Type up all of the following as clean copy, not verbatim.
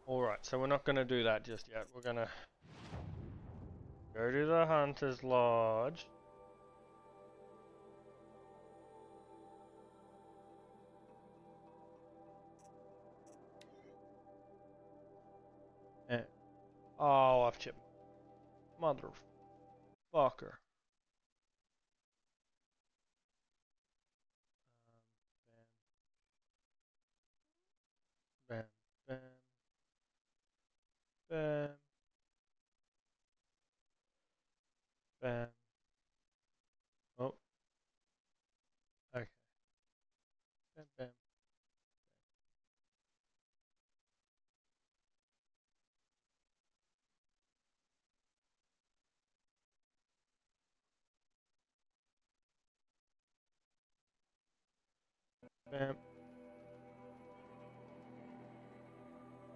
Alright, so we're not gonna do that just yet. We're gonna go to the Hunter's Lodge. And, oh, I've chipped. Motherfucker. Bam, bam, bam, bam. Oh, okay. Bam, bam, bam.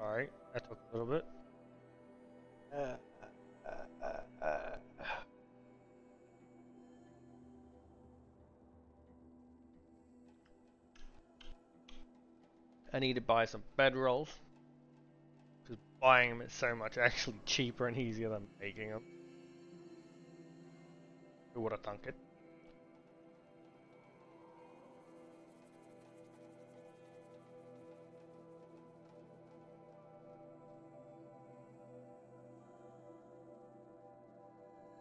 Alright, that took a little bit. I need to buy some bedrolls. Because buying them is so much actually cheaper and easier than making them. Who would have thunk it?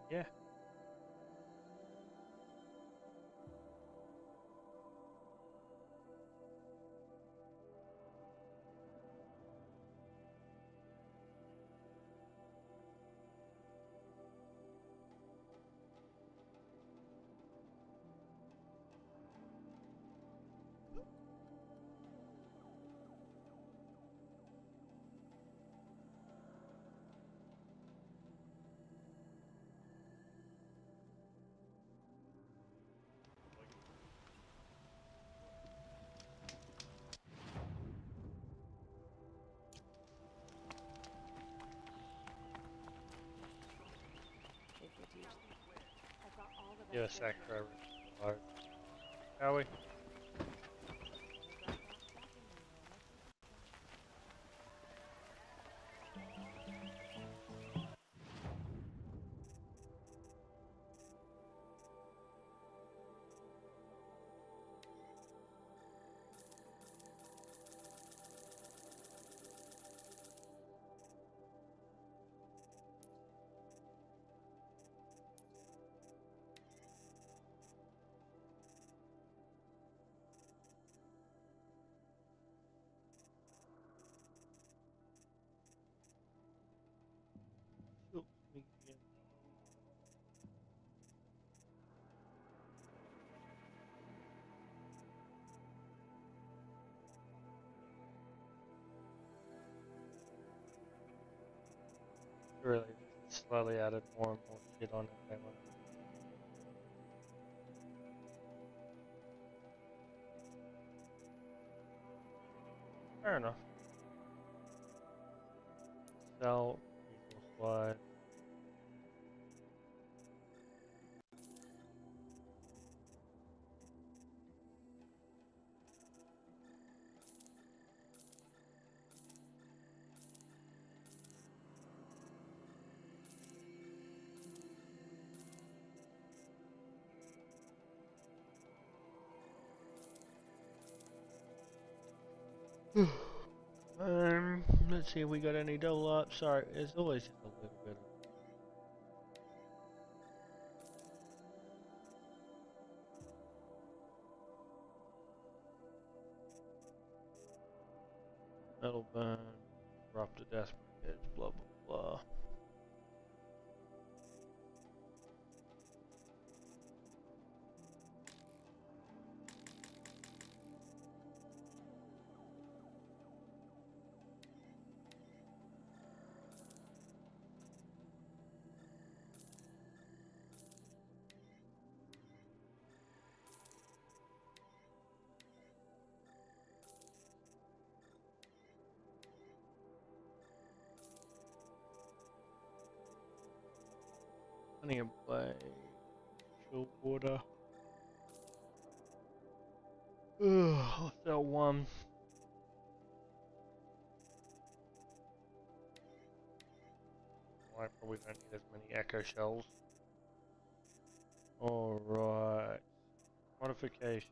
Yeah. Give a sec for everything to load. Shall we? Really, slowly added more and more shit on it. Fair enough. Sell equals what? Let's see if we got any double up. Sorry, it's always just a little bit. Metal burn, drop the death bridge, blah blah blah. Plenty of blade, chill water. Ugh, I'll sell one. I probably don't need as many echo shells. Alright. Modification.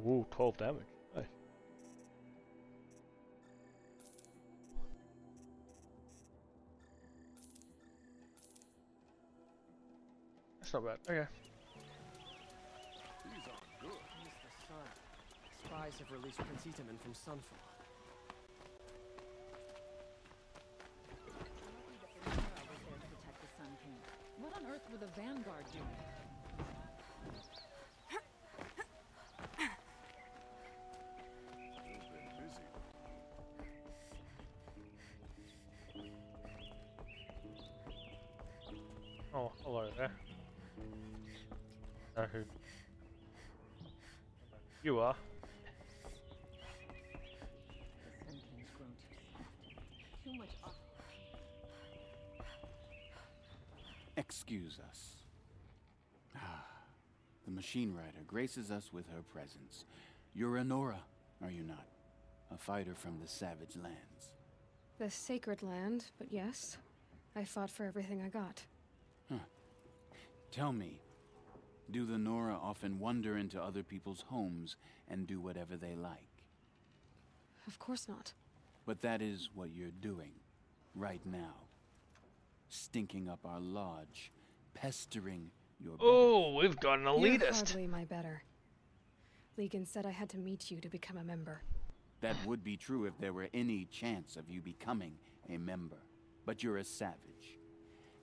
Ooh, 12 damage. Nice. That's not bad. Okay. These are good. Mr. Sun. Spies have released Prince Itaman from Sunfall. What on earth were the Vanguard doing? Oh, hello there. Who? You are. The Sun King's grown too soft. Too much off. Excuse us. The machine rider graces us with her presence. You're a Nora, are you not? A fighter from the savage lands. The sacred land, but yes. I fought for everything I got. Huh. Tell me, do the Nora often wander into other people's homes and do whatever they like? Of course not. But that is what you're doing, right now. Stinking up our lodge, pestering your Oh, we've got an elitist. You're hardly my better. Legan said I had to meet you to become a member. That would be true if there were any chance of you becoming a member. But you're a savage.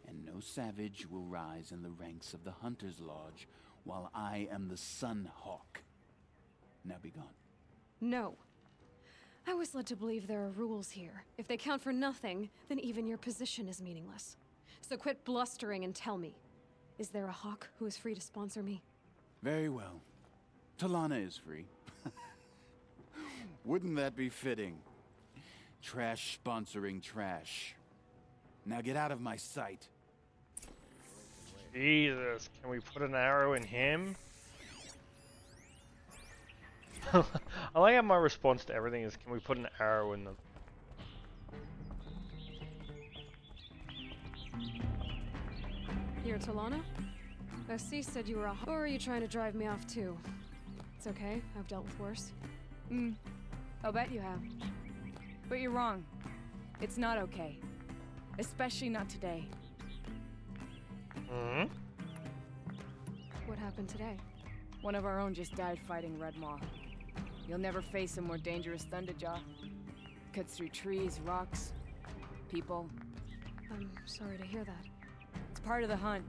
And no savage will rise in the ranks of the Hunter's Lodge while I am the Sunhawk. Now be gone. No. I was led to believe there are rules here. If they count for nothing, then even your position is meaningless. So quit blustering and tell me. Is there a hawk who is free to sponsor me? Very well. Talana is free. Wouldn't that be fitting? Trash sponsoring trash. Now get out of my sight. Jesus, can we put an arrow in him? I like how my response to everything is, can we put an arrow in them? Here, Talana? Assis said you were a hawk. Or are you trying to drive me off too? It's okay, I've dealt with worse. I'll bet you have. But you're wrong. It's not okay. Especially not today. Hmm? What happened today? One of our own just died fighting Red Maw. You'll never face a more dangerous Thunderjaw. Cuts through trees, rocks, people. I'm sorry to hear that. It's part of the hunt.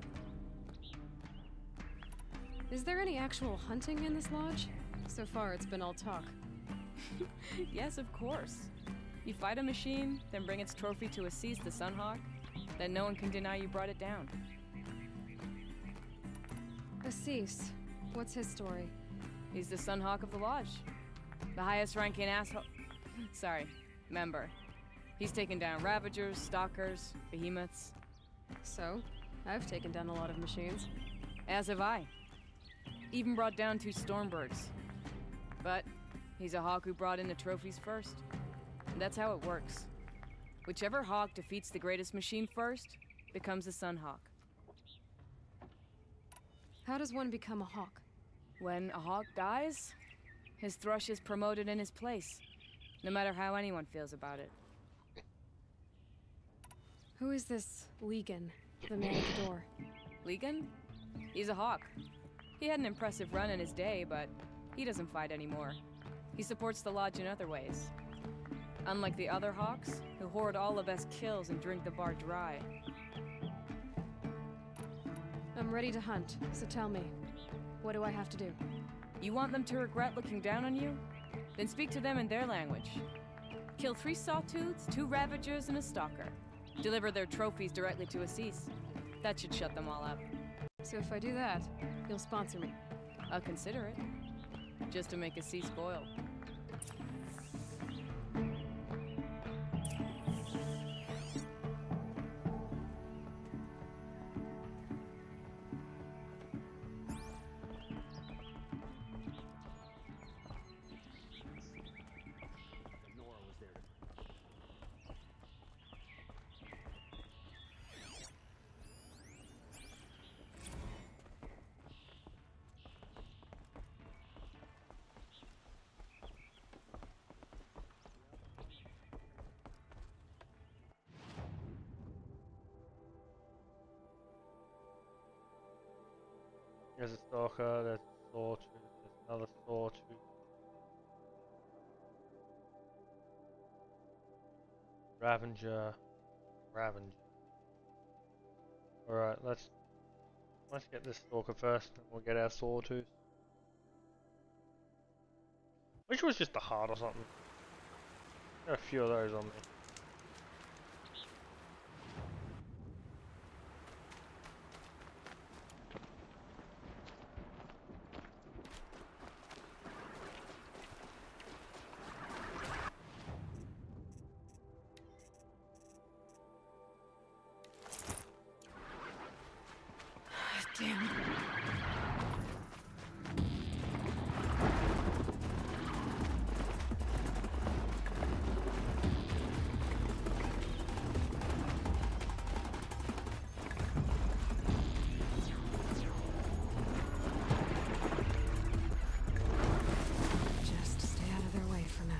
Is there any actual hunting in this lodge? So far, it's been all talk. Yes, of course. You fight a machine, then bring its trophy to Assis the Sunhawk, then no one can deny you brought it down. Assis, what's his story? He's the Sunhawk of the Lodge. The highest ranking asshole... Sorry, member. He's taken down Ravagers, Stalkers, Behemoths. So, I've taken down a lot of machines. As have I. Even brought down 2 Stormbirds. But he's a hawk who brought in the trophies first. And that's how it works. Whichever hawk defeats the greatest machine first, becomes a Sunhawk. How does one become a hawk? When a hawk dies, his thrush is promoted in his place, no matter how anyone feels about it. Who is this Legan, the man at the door? Legan? He's a hawk. He had an impressive run in his day, but he doesn't fight anymore. He supports the lodge in other ways. Unlike the other hawks, who hoard all the best kills and drink the bar dry. I'm ready to hunt, so tell me, what do I have to do? You want them to regret looking down on you? Then speak to them in their language. Kill 3 sawtooths, 2 ravagers, and a stalker. Deliver their trophies directly to Assis. That should shut them all up. So if I do that, you'll sponsor me. I'll consider it. Just to make Assis spoil. There's a stalker, there's a sawtooth, there's another sawtooth. Ravager. Alright, let's get this stalker first, and we'll get our sawtooth. Which was just a heart or something. Got a few of those on me. Damn. Just stay out of their way for now.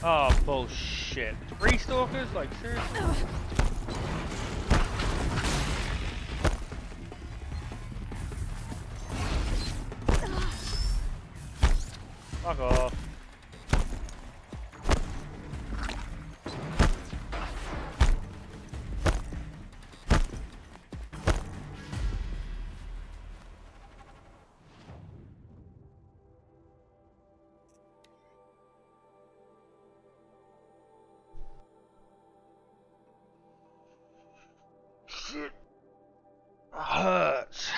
Oh, bullshit. 3 stalkers? Like, seriously? Fuck off. Shit hurts.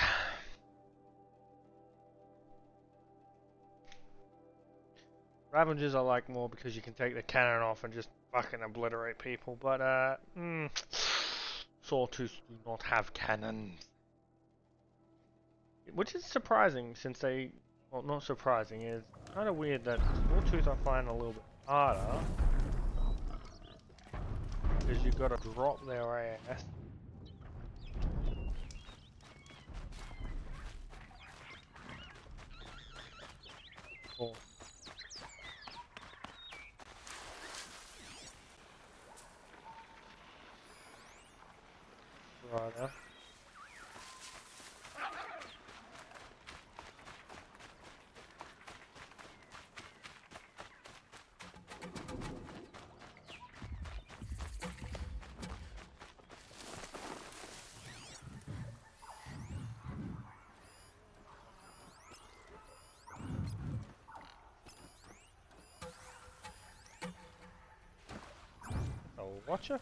Ravengers I like more because you can take the cannon off and just fucking obliterate people, but Sawtooths do not have cannons. Which is surprising since they, well, not surprising, it's kind of weird that Sawtooth I find a little bit harder because you gotta drop their ass. Cool. Right. Watcher?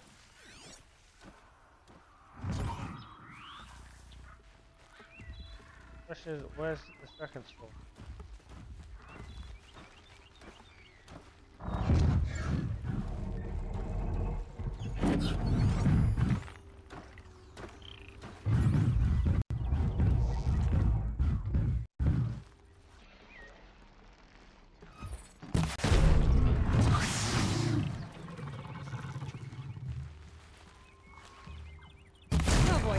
Question is, where's the second store? Oh boy.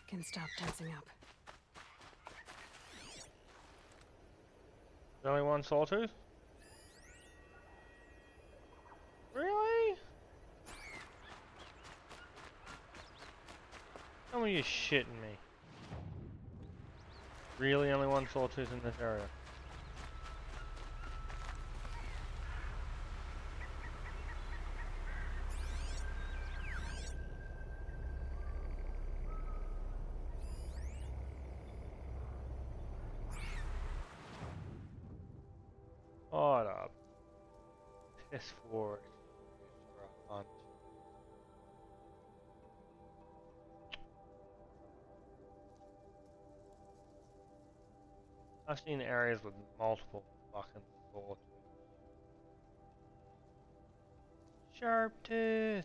Can stop tensing up. There's only one sawtooth? Really? Tell me you're shitting me. Really only one sawtooth in this area? Hold up. Piss forward for a hunt. I've seen areas with multiple fucking sawtooths. Sharp tooth!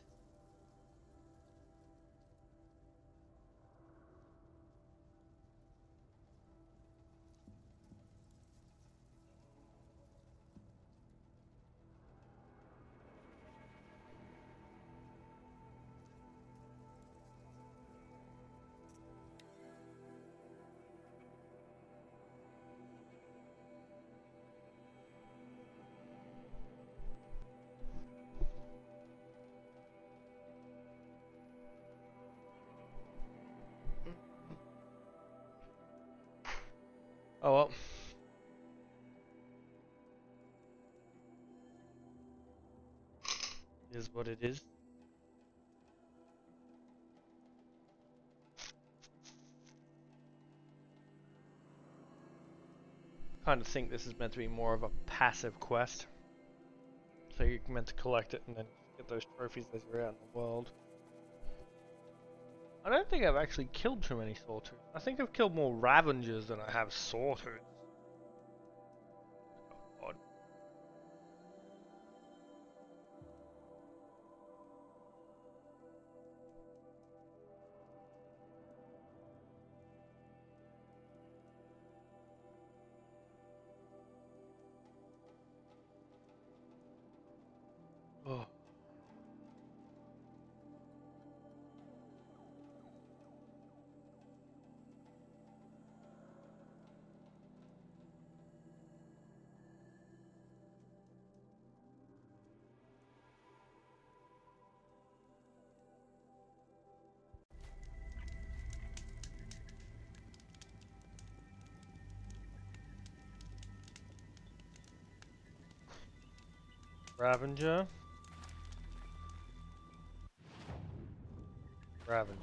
Oh well. Is what it is. Kind of think this is meant to be more of a passive quest. So you're meant to collect it and then get those trophies as you're out in the world. I don't think I've actually killed too many sawtooths. I think I've killed more Ravengers than I have sawtooths. Oh, God. Oh. Ravenger. Ravenger.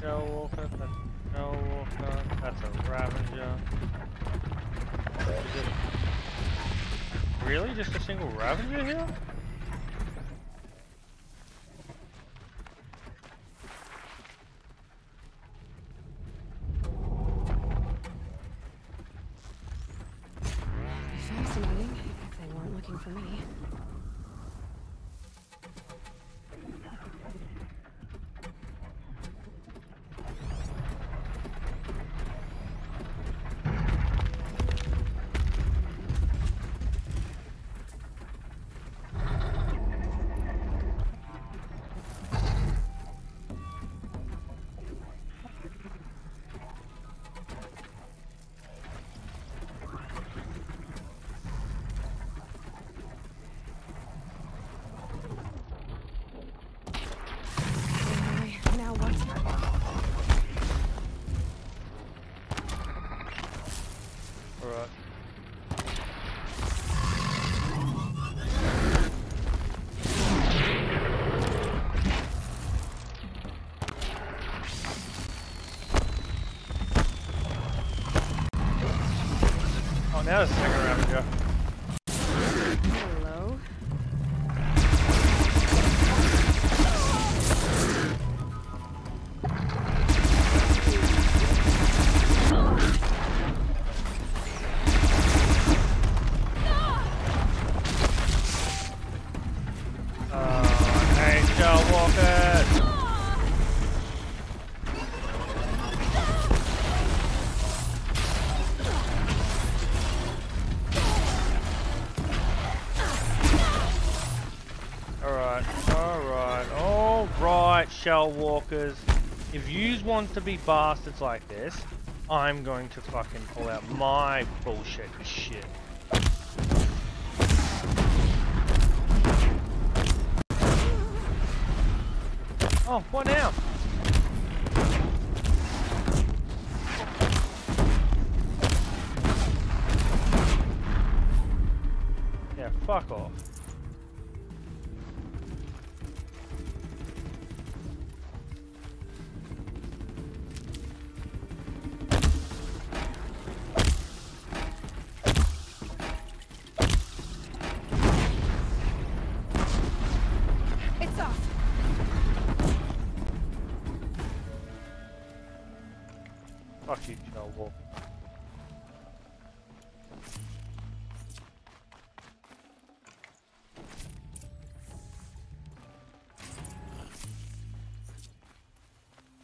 Shell Walker, that's a Shell Walker, that's a Ravager. Is it really just a single Ravager here? Fascinating, if they weren't looking for me. Now what's Alright. Oh, now there's a second Ravager. hello? Hey, Shell Walker! Alright, Shell Walkers. If yous want to be bastards like this, I'm going to fucking pull out my bullshit shit. Oh, what now? Yeah, fuck off. It's off! Fuck you, Shell Walker.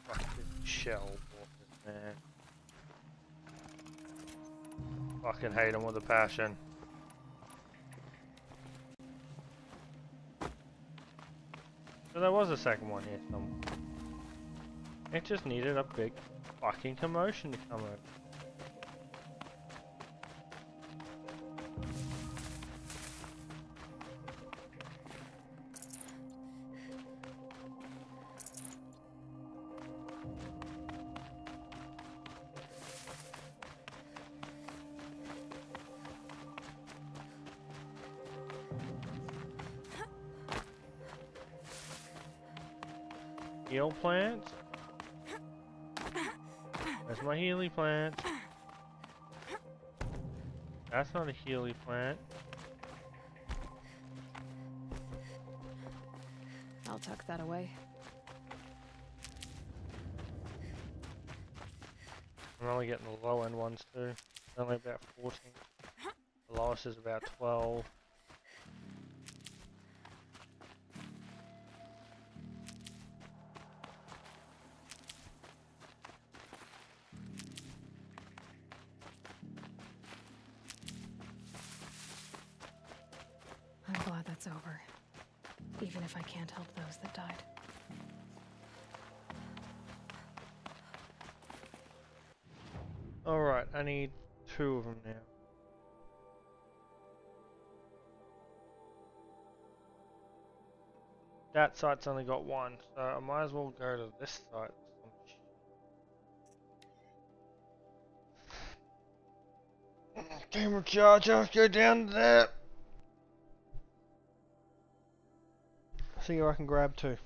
Fucking Shell Walkers, man. Fucking hate them with a passion. So there was a second one here somewhere. It just needed a big fucking commotion to come out. Heal plants. That's my Healy plant. That's not a Healy plant. I'll tuck that away. I'm only getting the low end ones too. Only about 14. The lowest is about 12. I'm glad that's over. Even if I can't help those that died. Alright, I need 2 of them now. That site's only got 1, so I might as well go to this site. Gamer charger, go down there. See who I can grab too.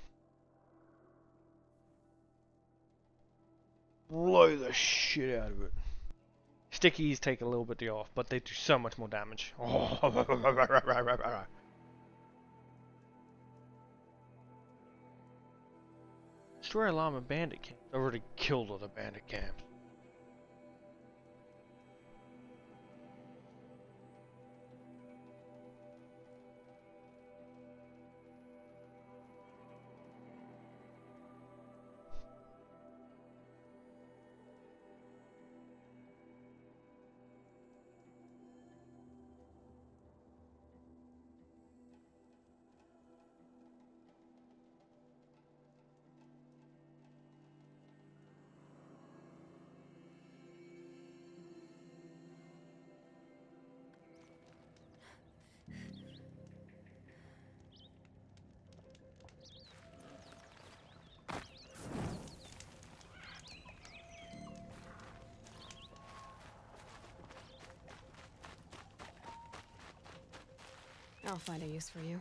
blow the shit out of it. Stickies take a little bit off, but they do so much more damage. Oh. Destroy alarm and bandit camp. I already killed all the bandit camps. I'll find a use for you.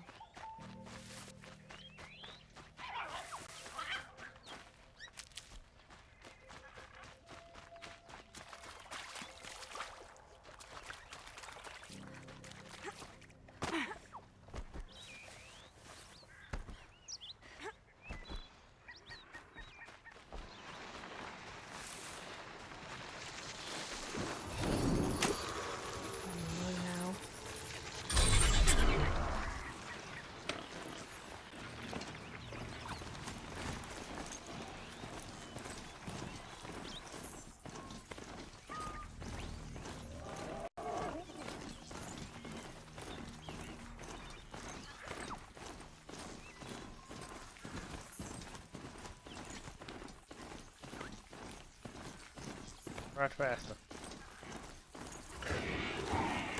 Much faster.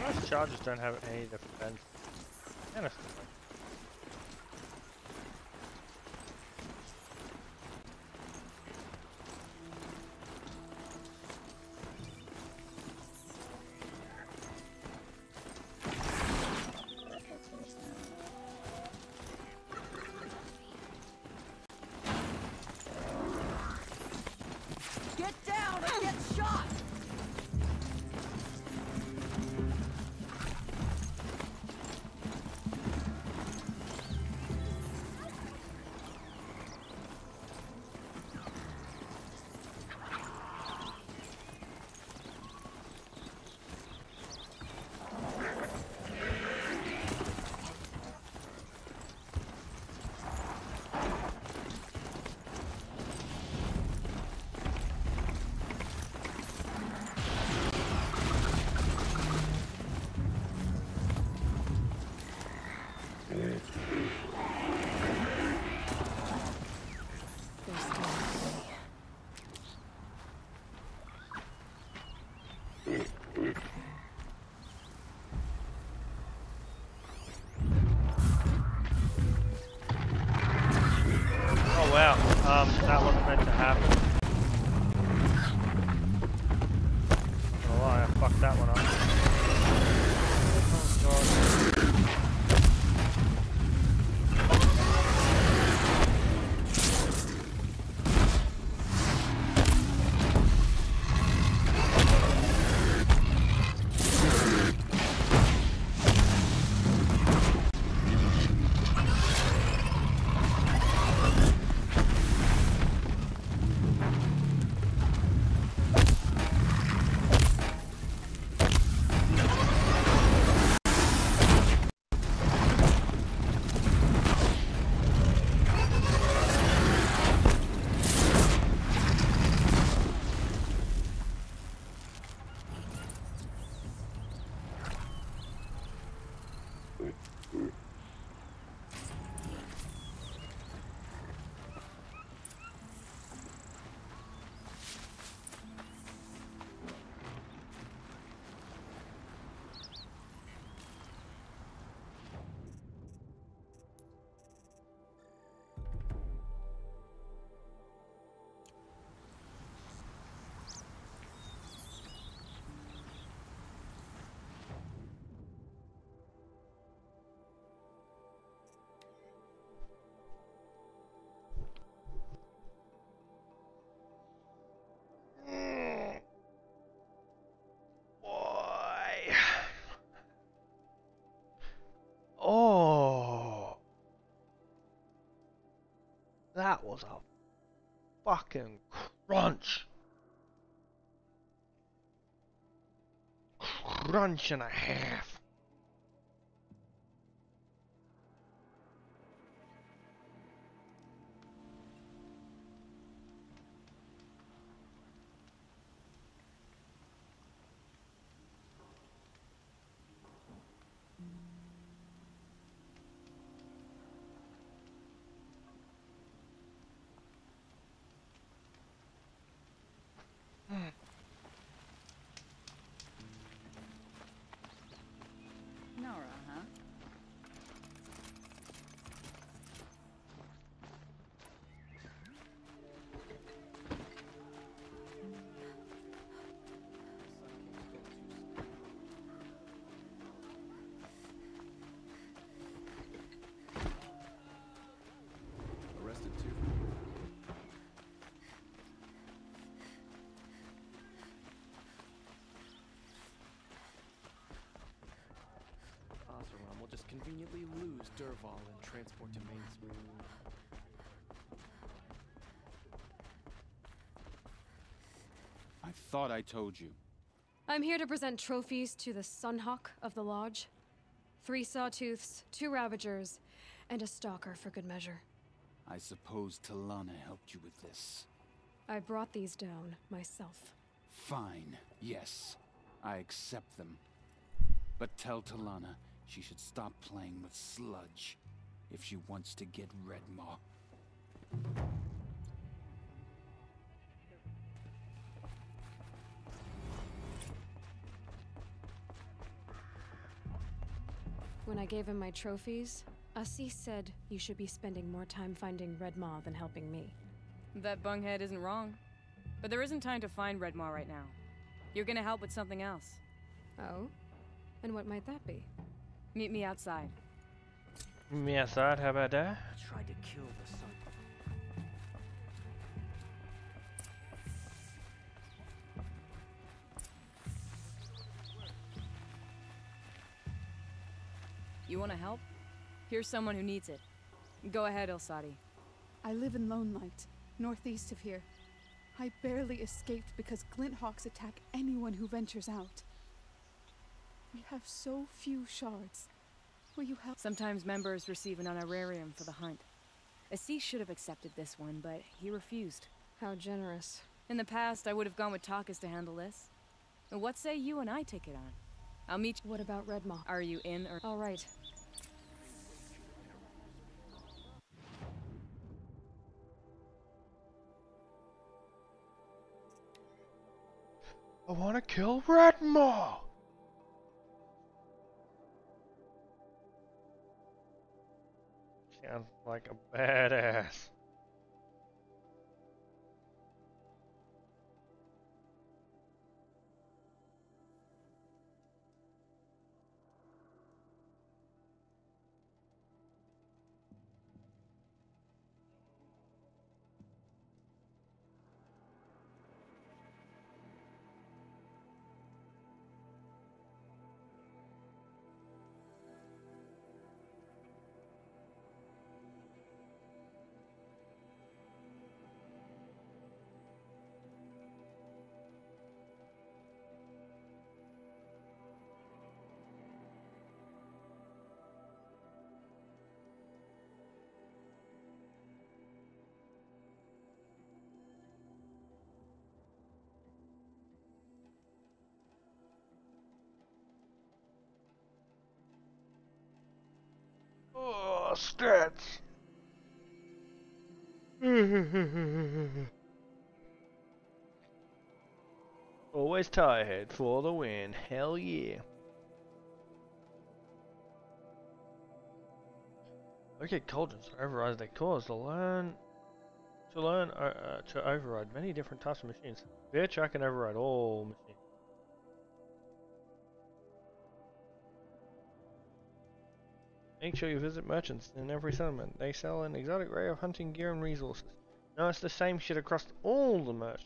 Most charges don't have any defense. Honestly. Get down or get shot! Oh wow, that wasn't meant to happen. Oh, I fucked that one up. Oh god. That was a fucking crunch. Crunch and a half. Nora, huh? Arrested too? Oseram will just conveniently lose Derval and transport to Main Street. I thought I told you. I'm here to present trophies to the Sunhawk of the Lodge. 3 sawtooths, 2 ravagers, and a stalker for good measure. I suppose Talana helped you with this. I brought these down myself. Fine, yes. I accept them. But tell Talana she should stop playing with sludge if she wants to get Redmaw. When I gave him my trophies, Assis said you should be spending more time finding Redmaw than helping me. That bunghead isn't wrong. But there isn't time to find Redmaw right now. You're gonna help with something else. Oh? And what might that be? Meet me outside. Me outside, how about that? Tried to kill the sun. You wanna help? Here's someone who needs it. Go ahead, Elsadi. I live in Lone Light, northeast of here. I barely escaped because Glinthawks attack anyone who ventures out. We have so few shards. Will you help? Sometimes members receive an honorarium for the hunt. Assis should have accepted this one, but he refused. How generous. In the past, I would have gone with Takas to handle this. But what say you and I take it on? I'll meet you. What about Redmaw? Are you in or... All right. I want to kill Redmaw! Sounds like a badass. Oh, stats! Always Tiehead for the win. Hell yeah. Okay, cauldrons override their cores to override many different types of machines. Bitch, I can override all machines. Make sure you visit merchants in every settlement. They sell an exotic array of hunting gear and resources. No, it's the same shit across all the merchants.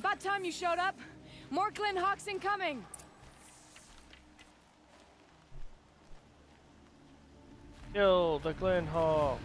About time you showed up. More Glenhawks incoming. Kill the Glenhawks.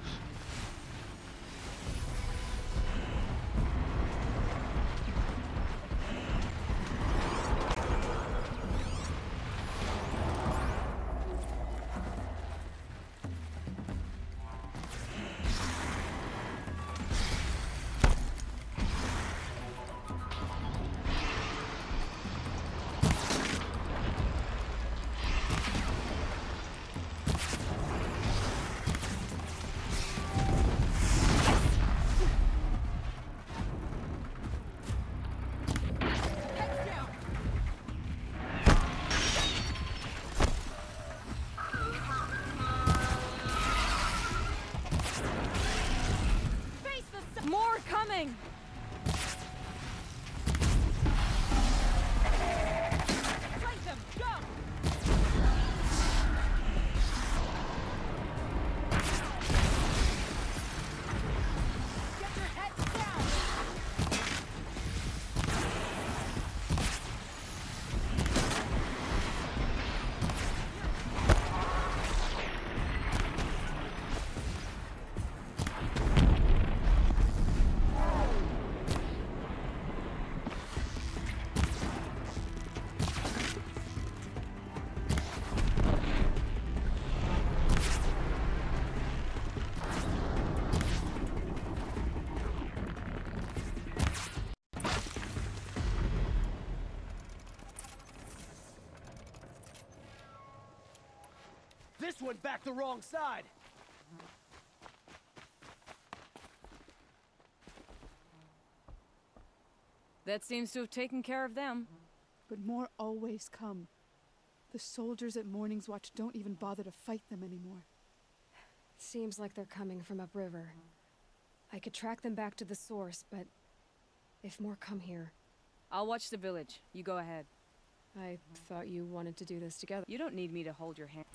More coming! Fight them! Go! Get your heads down! This went back the wrong side. That seems to have taken care of them. But more always come. The soldiers at Morning's Watch don't even bother to fight them anymore. Seems like they're coming from upriver. I could track them back to the source, but if more come here... I'll watch the village. You go ahead. I thought you wanted to do this together. You don't need me to hold your hand.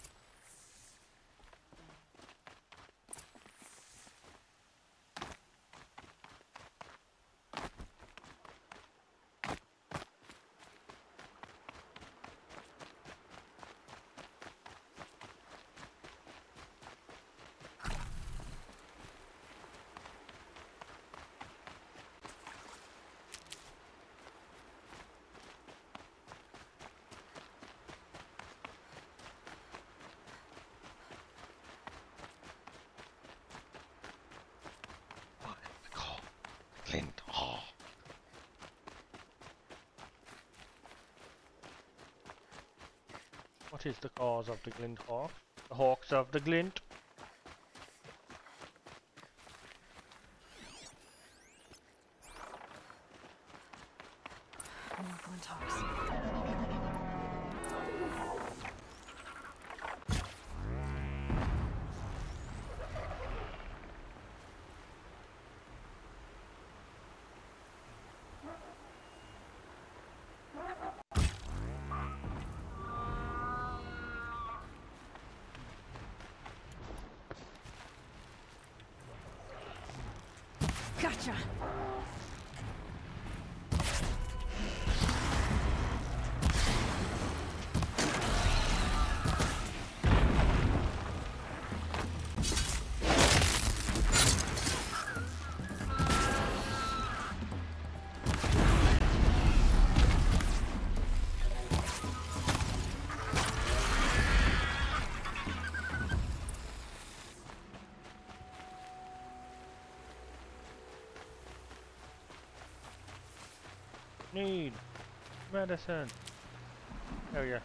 What is the cause of the glint hawk? The hawks of the glint? More Glinthawks. Gotcha! Need medicine. Oh yeah.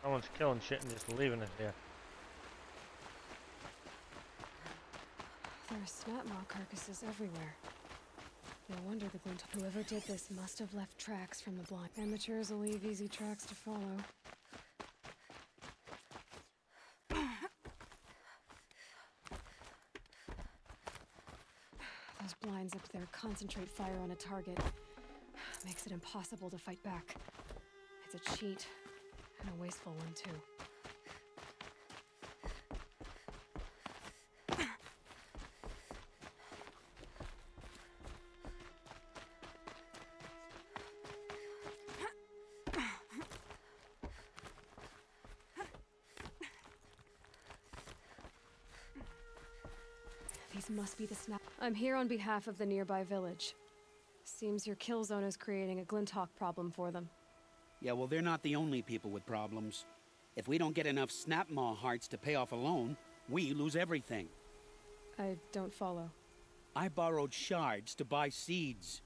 Someone's killing shit and just leaving it here. There are snapmaw carcasses everywhere. No wonder the glint. Whoever did this must have left tracks from the blind. Amateurs will leave easy tracks to follow. Those blinds up there concentrate fire on a target. Makes it impossible to fight back. It's a cheat, and a wasteful one too. This must be the snap. I'm here on behalf of the nearby village. Seems your kill zone is creating a Glinthawk problem for them. Yeah, well, they're not the only people with problems. If we don't get enough Snapmaw hearts to pay off a loan, we lose everything. I don't follow. I borrowed shards to buy seeds.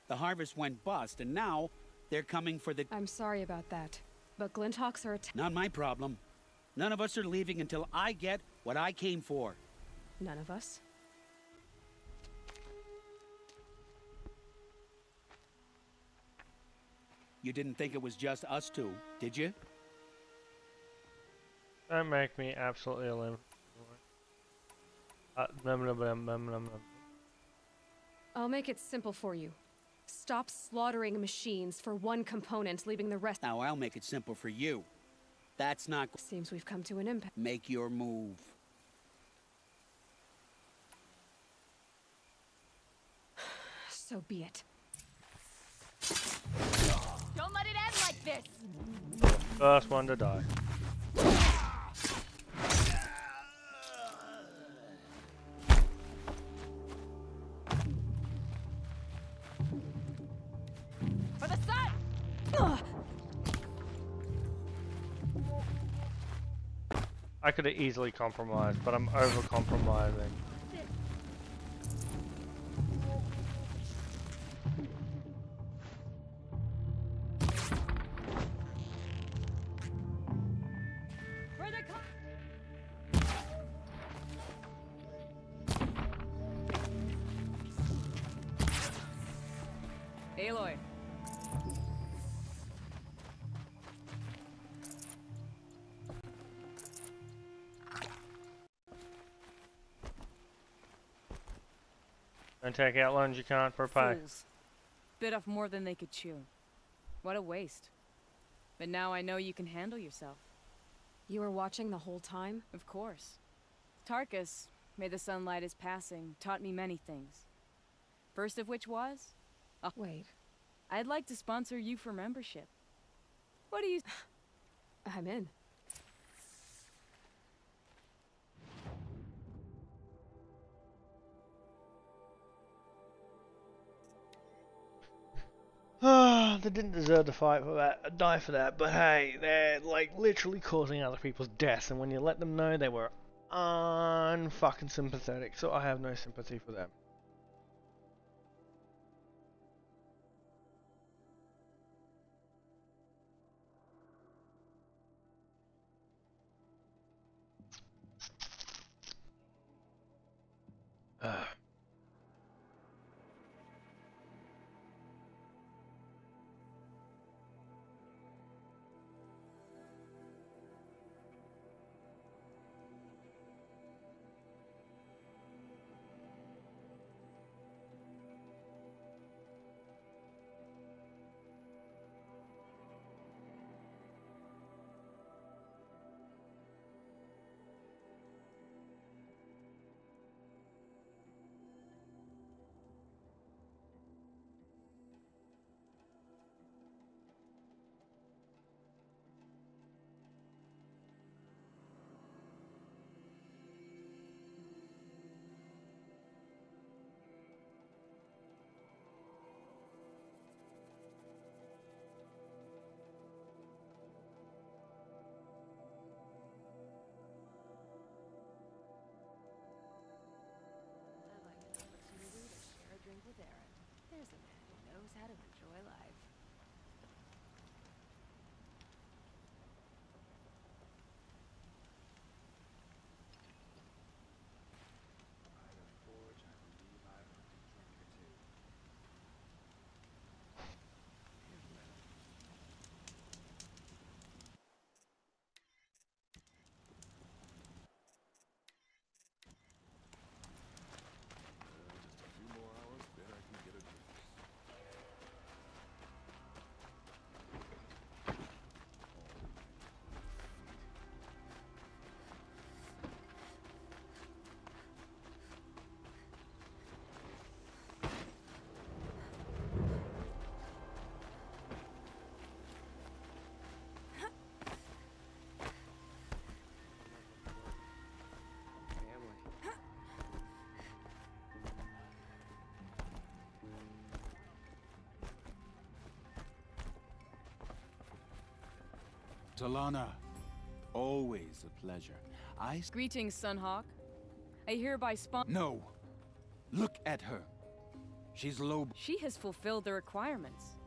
The harvest went bust, and now they're coming for the... I'm sorry about that, but Glinthawks are Not my problem. None of us are leaving until I get what I came for. None of us? You didn't think it was just us two, did you? Don't make me absolutely alone. I'll make it simple for you. Stop slaughtering machines for one component, leaving the rest. Now I'll make it simple for you. That's not... Seems we've come to an impasse. Make your move. So be it. Don't let it end like this! First one to die. For the sun! I could have easily compromised, but I'm over-compromising. For the Aloy. Don't take out loans you can't repay. Fools. Bit off more than they could chew. What a waste. But now I know you can handle yourself. You were watching the whole time? Of course. Tarkus, may the sunlight is passing, taught me many things. First of which was... Wait. I'd like to sponsor you for membership. What do you... I'm in. They didn't deserve to fight for that, die for that, but hey, they're like literally causing other people's deaths, and when you let them know, they were unfucking sympathetic, so I have no sympathy for them. Talana, always a pleasure. Greetings, Sunhawk. I hereby spawn. No! Look at her. She's low. She has fulfilled the requirements.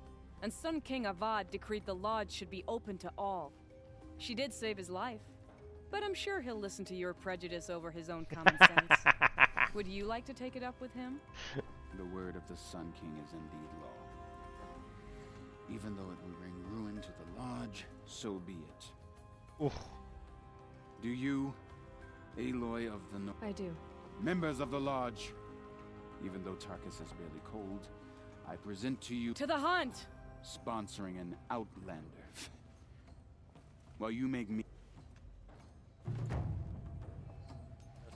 And Sun King Avad decreed the lodge should be open to all. She did save his life, but I'm sure he'll listen to your prejudice over his own common sense. Would you like to take it up with him? The word of the Sun King is indeed law. Even though it will bring ruin to the lodge, so be it. Oof. Do you, Aloy of the North, I do. members of the lodge, even though Tarkus is barely cold, I present to you To the hunt! sponsoring an outlander. While you make me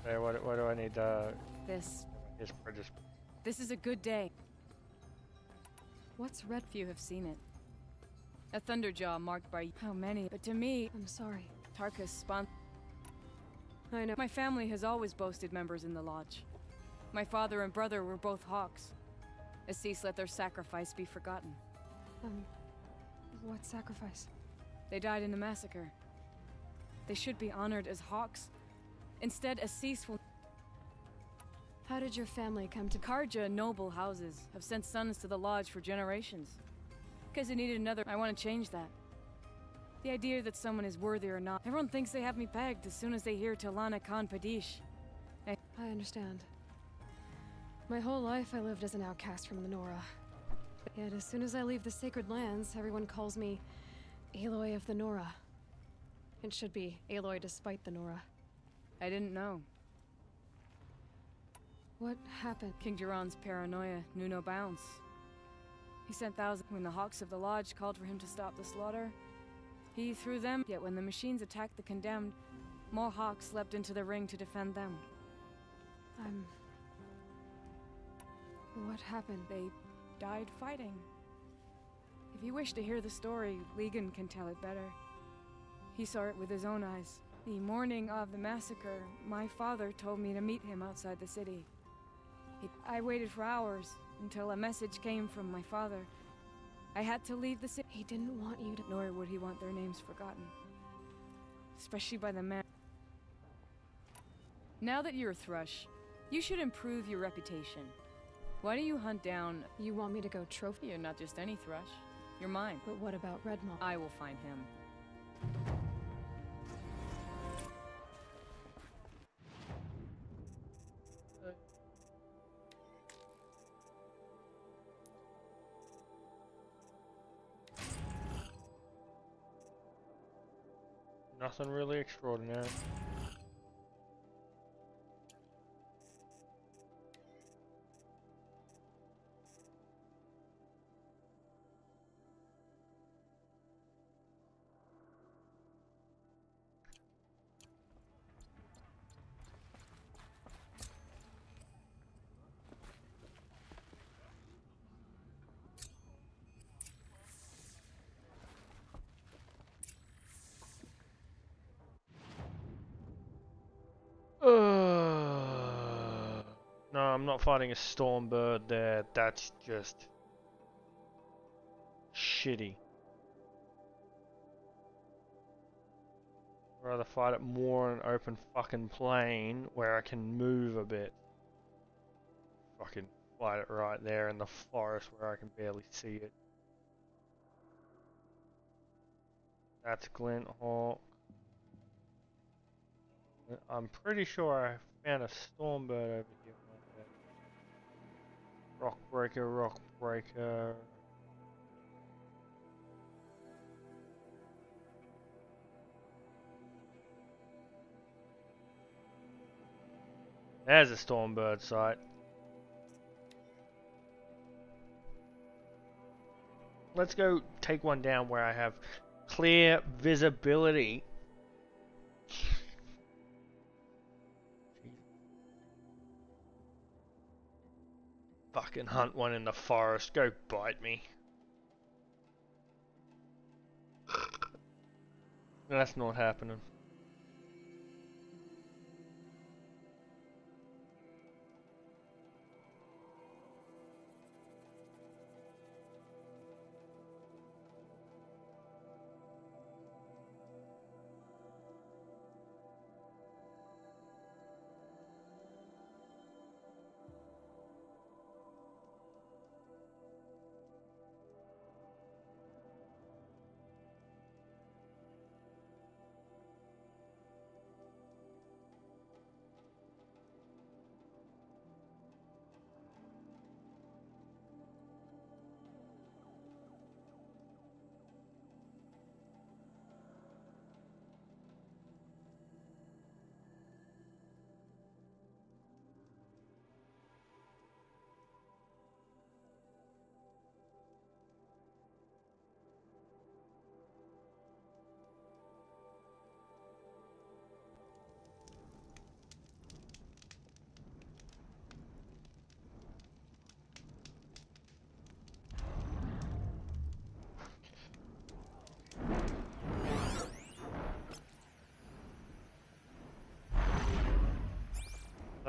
Okay, what do I need? This Just is a good day. What's red? Few have seen it. A thunderjaw marked by how many? But to me, I'm sorry. Tarkus spawned. I know. My family has always boasted members in the lodge. My father and brother were both hawks. Assis let their sacrifice be forgotten. What sacrifice? They died in the massacre. They should be honored as hawks. Instead, Assis will. How did your family come to? Karja noble houses have sent sons to the lodge for generations. Because they needed another. I want to change that. The idea that someone is worthy or not. Everyone thinks they have me pegged as soon as they hear Talana Khan Padish. I understand. My whole life I lived as an outcast from the Nora. Yet as soon as I leave the sacred lands, everyone calls me Aloy of the Nora. It should be Aloy despite the Nora. I didn't know. What happened? King Jiran's paranoia knew no bounds. He sent thousands. When the Hawks of the Lodge called for him to stop the slaughter, he threw them. Yet when the machines attacked the condemned, more Hawks leapt into the ring to defend them. What happened? They died fighting. If you wish to hear the story, Legan can tell it better. He saw it with his own eyes. The morning of the massacre, my father told me to meet him outside the city. I waited for hours until a message came from my father. I had to leave the city. He didn't want you to. Nor would he want their names forgotten. Especially by the man. Now that you're a Thrush, you should improve your reputation. Why do you hunt down... You want me to go trophy? You're not just any Thrush. You're mine. But what about Redmaw? I will find him. nothing really extraordinary. No, I'm not fighting a Stormbird there. That's just shitty. I'd rather fight it more on an open fucking plain where I can move a bit. Fucking fight it right there in the forest where I can barely see it. That's Glint Hawk. I'm pretty sure I found a Stormbird over here. Rock breaker. There's a Stormbird site. Let's go take one down where I have clear visibility. Fucking hunt one in the forest. Go bite me. That's not happening.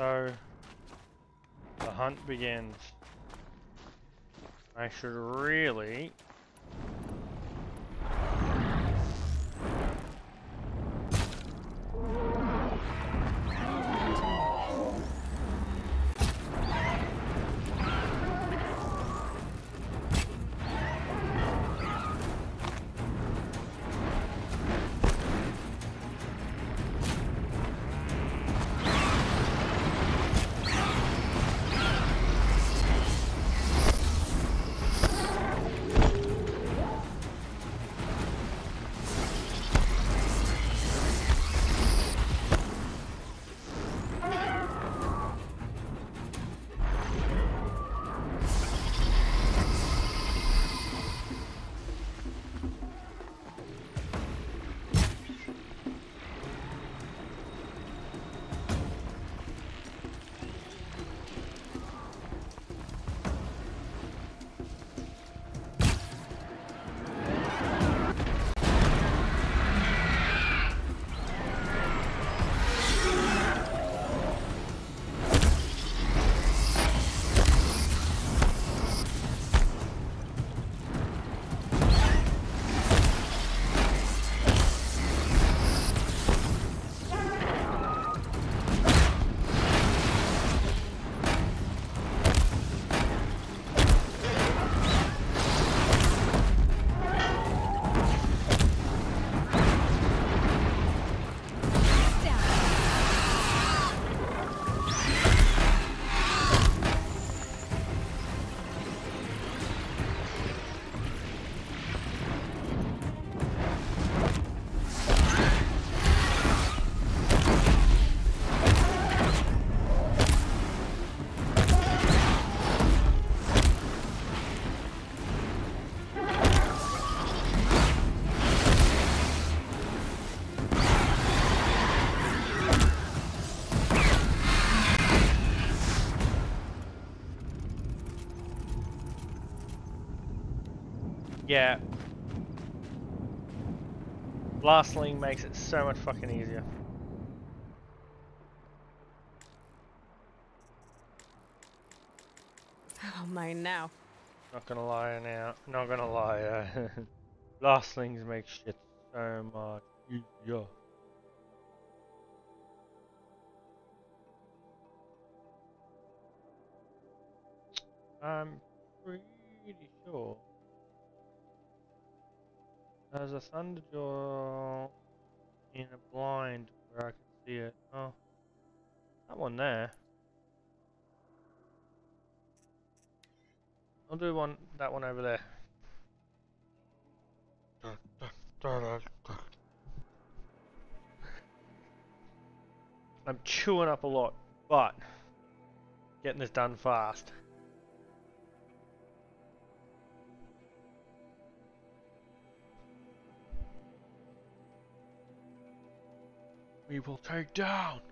So the hunt begins. I should really yeah. Blasting makes it so much fucking easier. Oh, mine now. Not gonna lie now. Not gonna lie. Blastlings make shit so much easier. I'm pretty sure there's a thunderjaw in a blind where I can see it. Oh, that one there. I'll do that one over there. I'm chewing up a lot, but getting this done fast. We will take down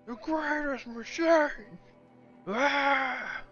the greatest machine! Ah!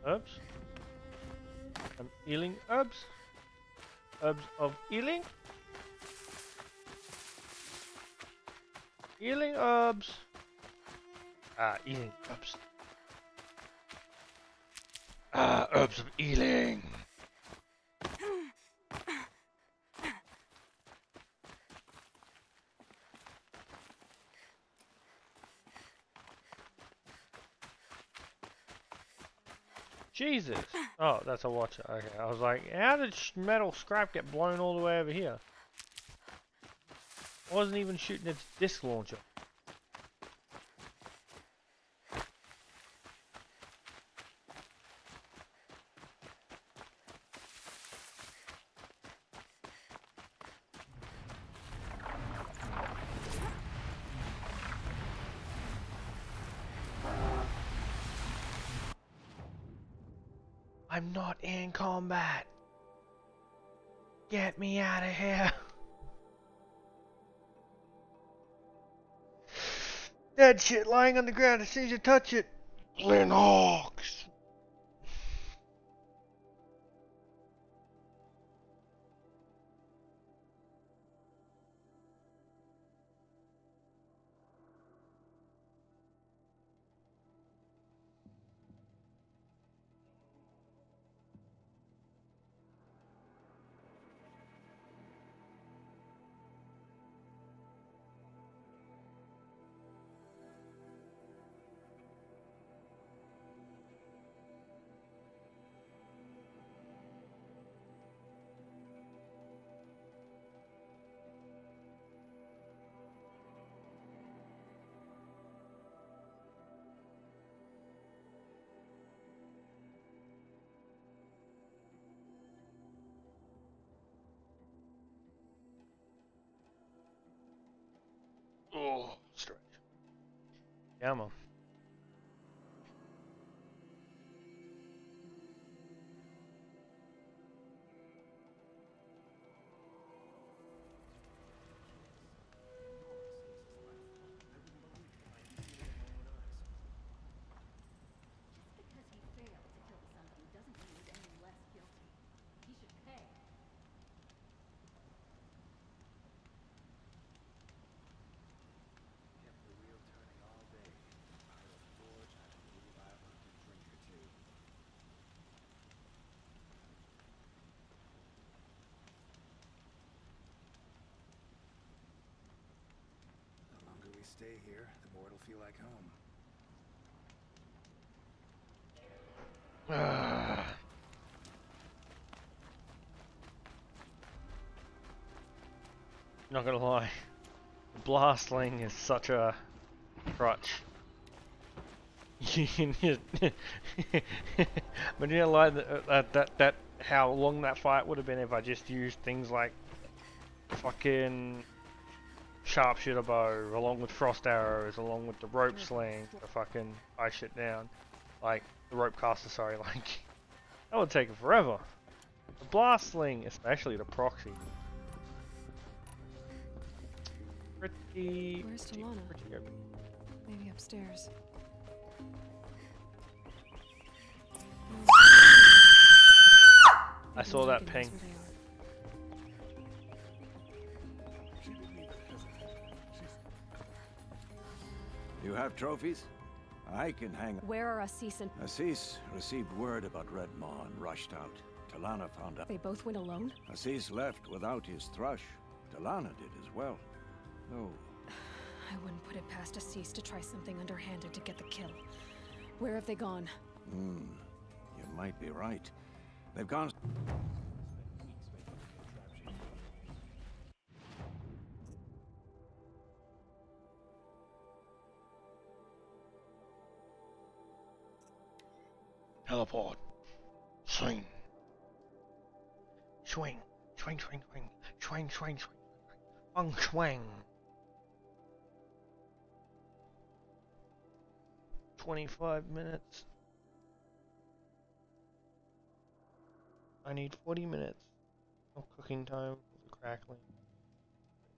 Herbs. Some healing herbs. Herbs of healing. Healing herbs. Healing herbs. Herbs of healing. Jesus. Oh, that's a watcher. Okay, I was like, how did metal scrap get blown all the way over here? I wasn't even shooting its disc launcher. I'm not in combat. Get me out of here. Dead shit lying on the ground as soon as you touch it. Linux. Oh, stretch. Yeah, man. Because he failed to kill somebody doesn't mean he's any less guilty. He should pay. Kept the wheel turning all day. Out of forge, I believe I earned a drink or two. The longer we stay here, the more it'll feel like home. Not gonna lie, Blastling is such a crutch. You can just, but you know, like that how long that fight would have been if I just used things like fucking sharpshooter bow, along with frost arrows, along with the rope sling to fucking ice shit down, like the rope caster. Sorry, like that would take forever. The blast sling, especially the proxy. Pretty. Where's Talana? Pretty open. Maybe upstairs. I saw that ping. You have trophies? I can hang. Where are Assis and... Assis received word about Red Maw and rushed out. Talana found out. They both went alone? Assis left without his thrush. Talana did as well. No. I wouldn't put it past Assis to try something underhanded to get the kill. Where have they gone? You might be right. They've gone... Teleport. Swing. Swing. Swing, swing, swing. Swing, swing, swing. Feng swing. 25 minutes. I need 40 minutes of cooking time for the crackling.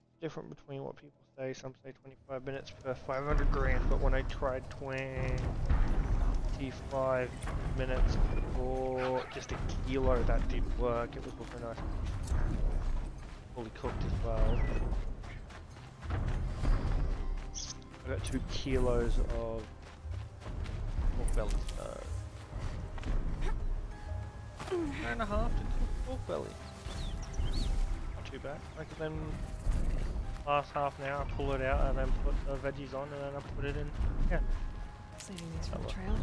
It's different between what people say. Some say 25 minutes per 500 grand, but when I tried 20... 25 minutes for just a kilo. That did work. It was looking nice, fully cooked as well. I got 2 kilos of pork belly. 1.5 to 2 pork belly. Not too bad. I can then last half an hour pull it out and then put the veggies on and then I put it in. Yeah. Saving these for the trail.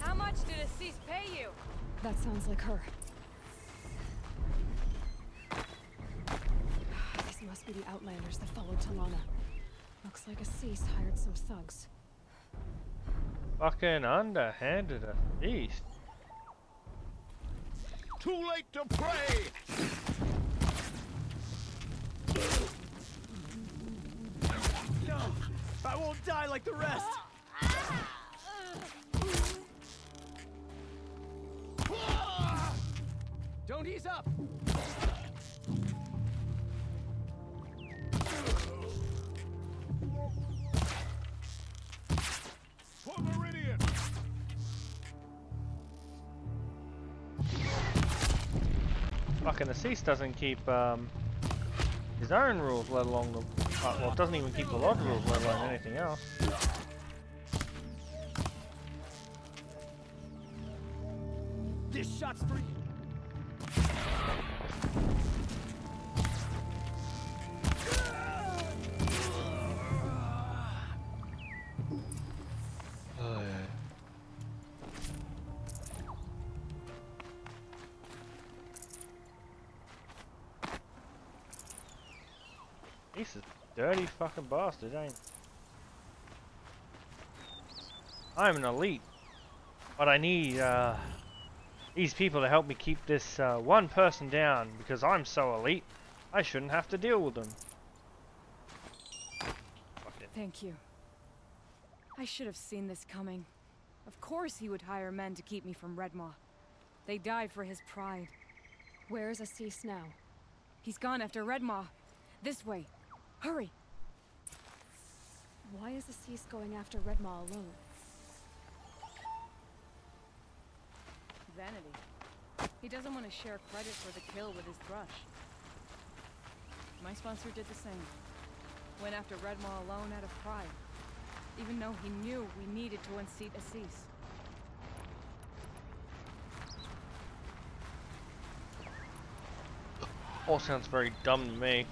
How much did Assis pay you? That sounds like her. These must be the Outlanders that followed Talana. Looks like Assis hired some thugs. Fucking underhanded a beast. Too late to pray! No! I won't die like the rest! Don't ease up! For Meridian! Fucking Assis doesn't keep his own rules, let alone the well, it doesn't even keep the lodge rules, let alone anything else. This shot's for you! He's a dirty fucking bastard, ain't he? I'm an elite, but I need these people to help me keep this one person down because I'm so elite. I shouldn't have to deal with them. Fuck it. Thank you. I should have seen this coming. Of course he would hire men to keep me from Redmaw. They died for his pride. Where's Assis now? He's gone after Redmaw. This way. Hurry! Why is Assis going after Redmaw alone? Vanity. He doesn't want to share credit for the kill with his thrush. My sponsor did the same. Went after Redmaw alone out of pride. Even though he knew we needed to unseat Assis. All sounds very dumb to me.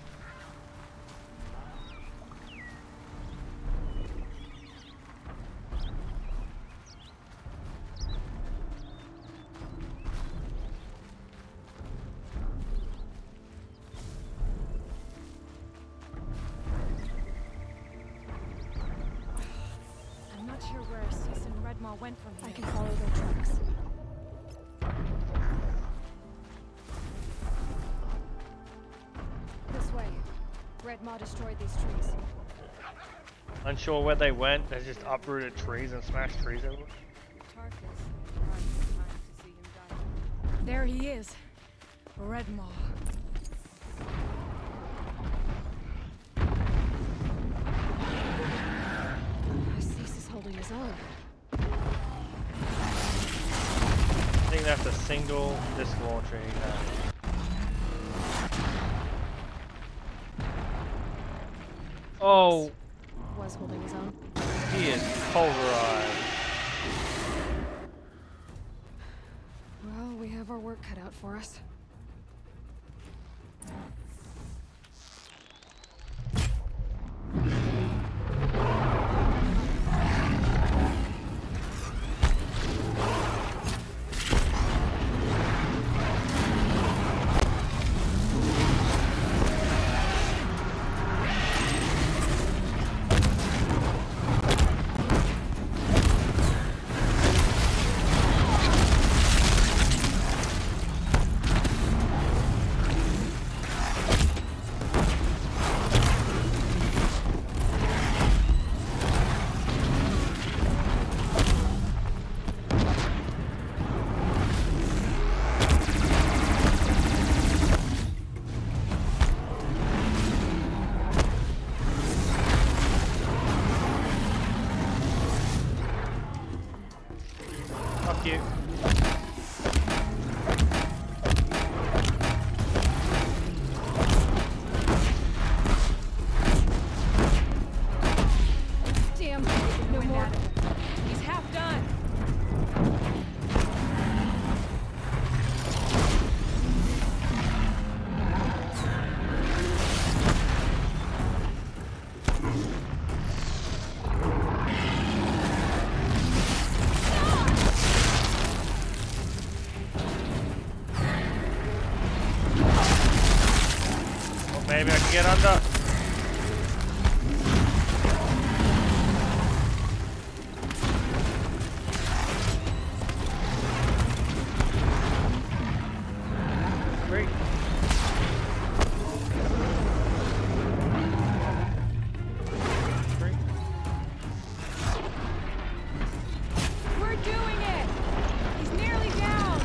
I'm not sure where Assis and Redmaw went from here. I can follow their tracks. This way. Redmaw destroyed these trees. Unsure where they went, they just uprooted trees and smashed trees everywhere. There he is. Redmaw. Assis is holding his own. I think that's a single disc launcher he has. Oh, Was holding his own. he is pulverized. Well, we have our work cut out for us. get under. Great. Great. We're doing it! He's nearly down!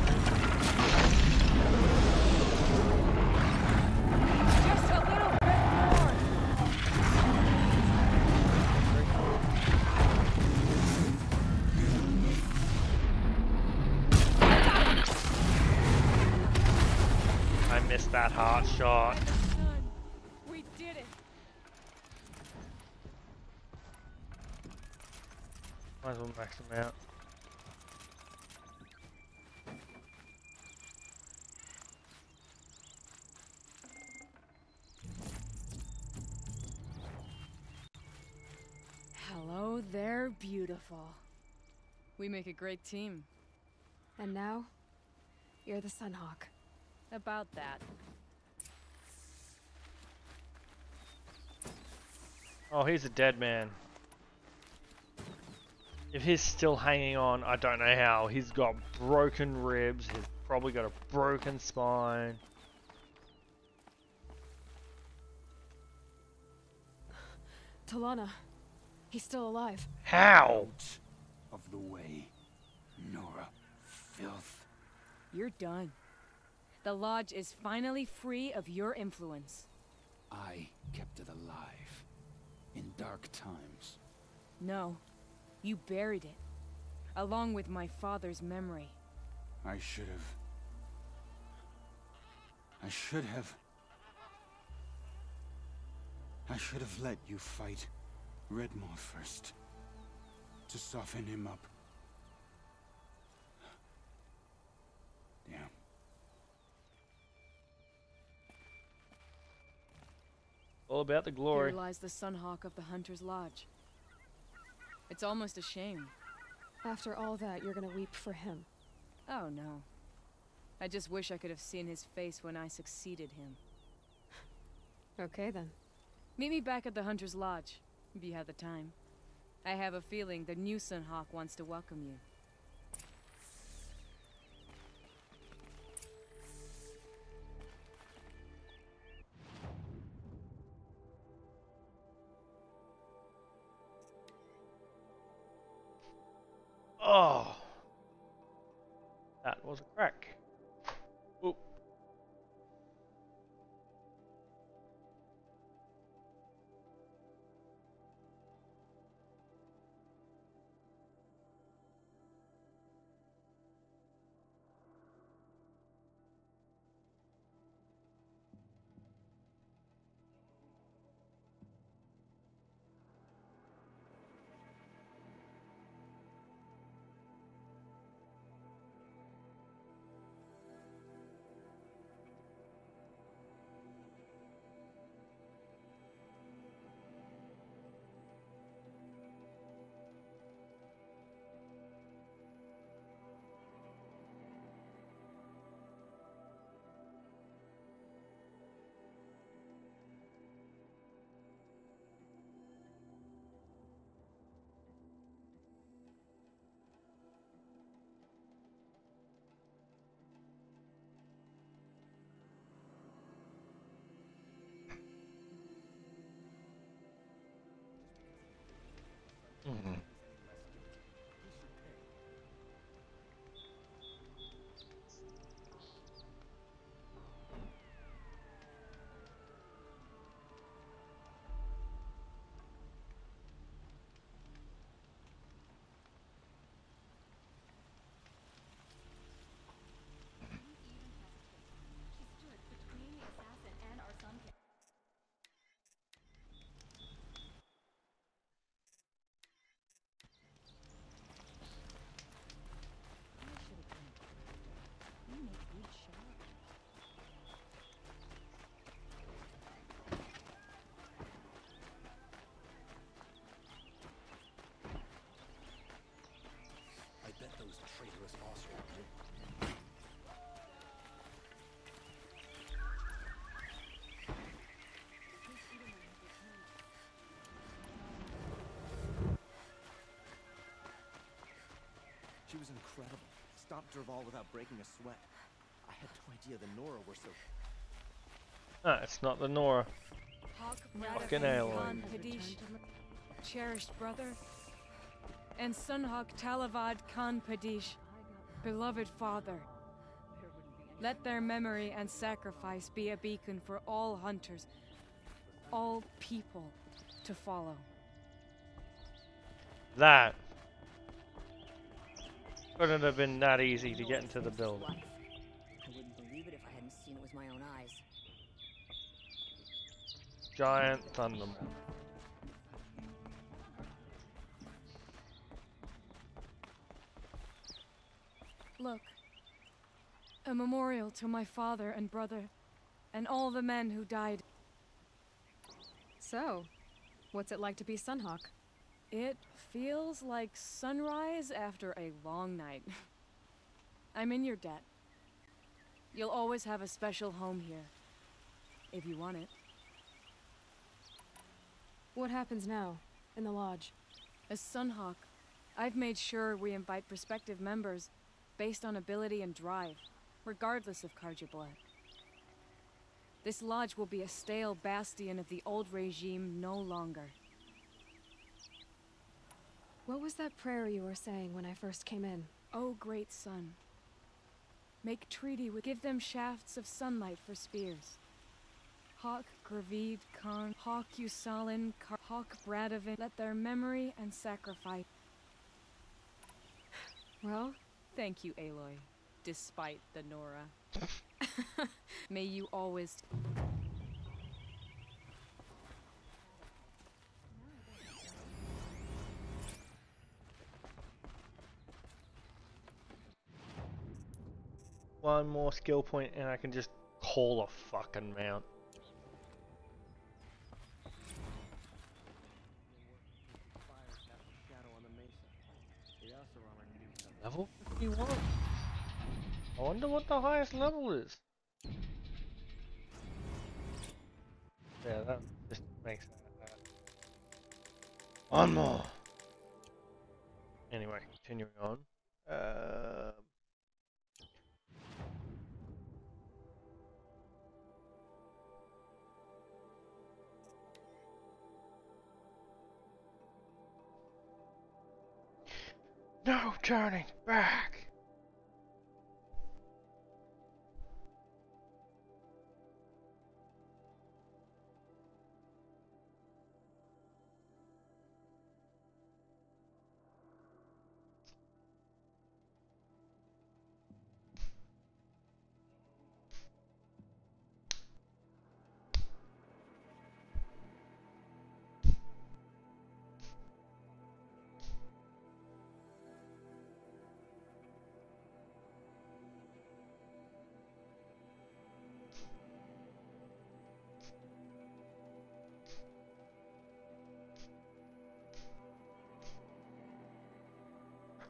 Just a little bit more! I missed that heart shot. By the sun, we did it! Might as well max them out. Hello there, beautiful. We make a great team. And now, you're the Sunhawk. About that. Oh, he's a dead man. If he's still hanging on, I don't know how. He's got broken ribs. He's probably got a broken spine. Talana, he's still alive. How? Of the way, Nora. Filth. You're done. The Lodge is finally free of your influence. I kept it alive. In dark times. No, you buried it. Along with my father's memory. I should have let you fight Redmore first. To soften him up. Damn. All about the glory. Here lies the Sunhawk of the Hunter's Lodge. It's almost a shame. After all that, you're gonna weep for him. Oh no. I just wish I could have seen his face when I succeeded him. Okay then. Meet me back at the Hunter's Lodge, if you have the time. I have a feeling the new Sunhawk wants to welcome you. Oh, that was a crack. Oop. She was incredible. Stopped Derval without breaking a sweat. I had no idea the Nora were so... Ah, it's not the Nora. Fucking hell. Khan Padish, cherished brother, and Sunhawk Talavad Khan Padish, beloved father. Let their memory and sacrifice be a beacon for all hunters, all people to follow. That couldn't have been that easy to get into the building. I wouldn't believe it if I hadn't seen it with my own eyes. Giant thunder. Look, a memorial to my father and brother, and all the men who died. So, what's it like to be Sunhawk? It feels like sunrise after a long night. I'm in your debt. You'll always have a special home here, if you want it. What happens now, in the lodge? As Sunhawk, I've made sure we invite prospective members based on ability and drive, regardless of Karja blood. This lodge will be a stale bastion of the old regime no longer. What was that prayer you were saying when I first came in? Oh, great sun. Make treaty with... Give them shafts of sunlight for spears. Hawk Gravid Khan, Hawk Usalin, Hawk Bradovin. Let their memory and sacrifice... Well? Thank you, Aloy. Despite the Nora. May you always... One more skill point and I can just call a fucking mount. Level 51? I wonder what the highest level is. Yeah, that just makes that. One more! Anyway, continuing on. No turning back!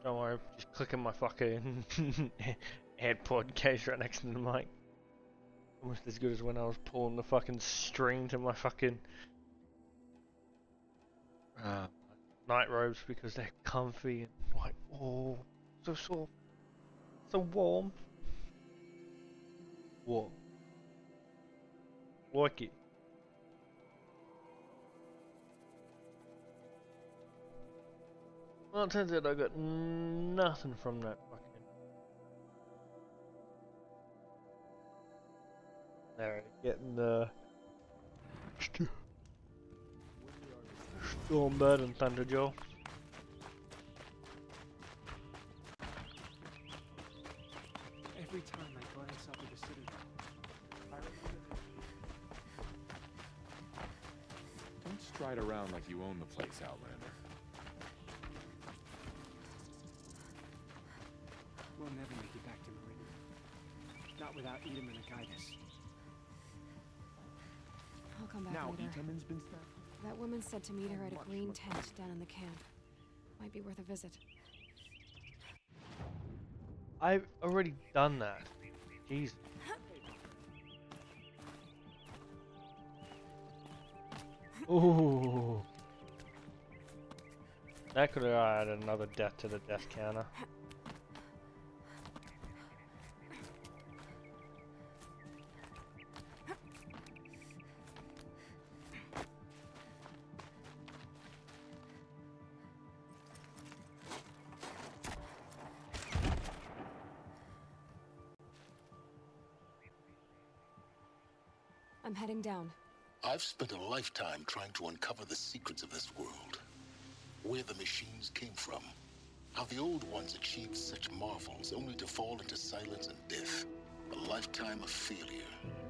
Don't worry, just clicking my fucking AirPod case right next to the mic. Almost as good as when I was pulling the fucking string to my fucking night robes because they're comfy and like, oh, so soft, so warm. Warm. Like it. Well, it turns out I got nothing from that fucking... There, getting the... Stormbird and Thunderjaw. Every time I glance up at the city, I Don't stride around like you own the place, Outlander. We'll never make it back to Meridian. Not without Edom and Agitus. I'll come back Now later. Edom's been snapped. That woman said to meet her at a green tent down in the camp. Might be worth a visit. I've already done that. Jesus. Ooh. That could have added another death to the death counter. I'm heading down. I've spent a lifetime trying to uncover the secrets of this world. Where the machines came from. How the old ones achieved such marvels only to fall into silence and death. A lifetime of failure.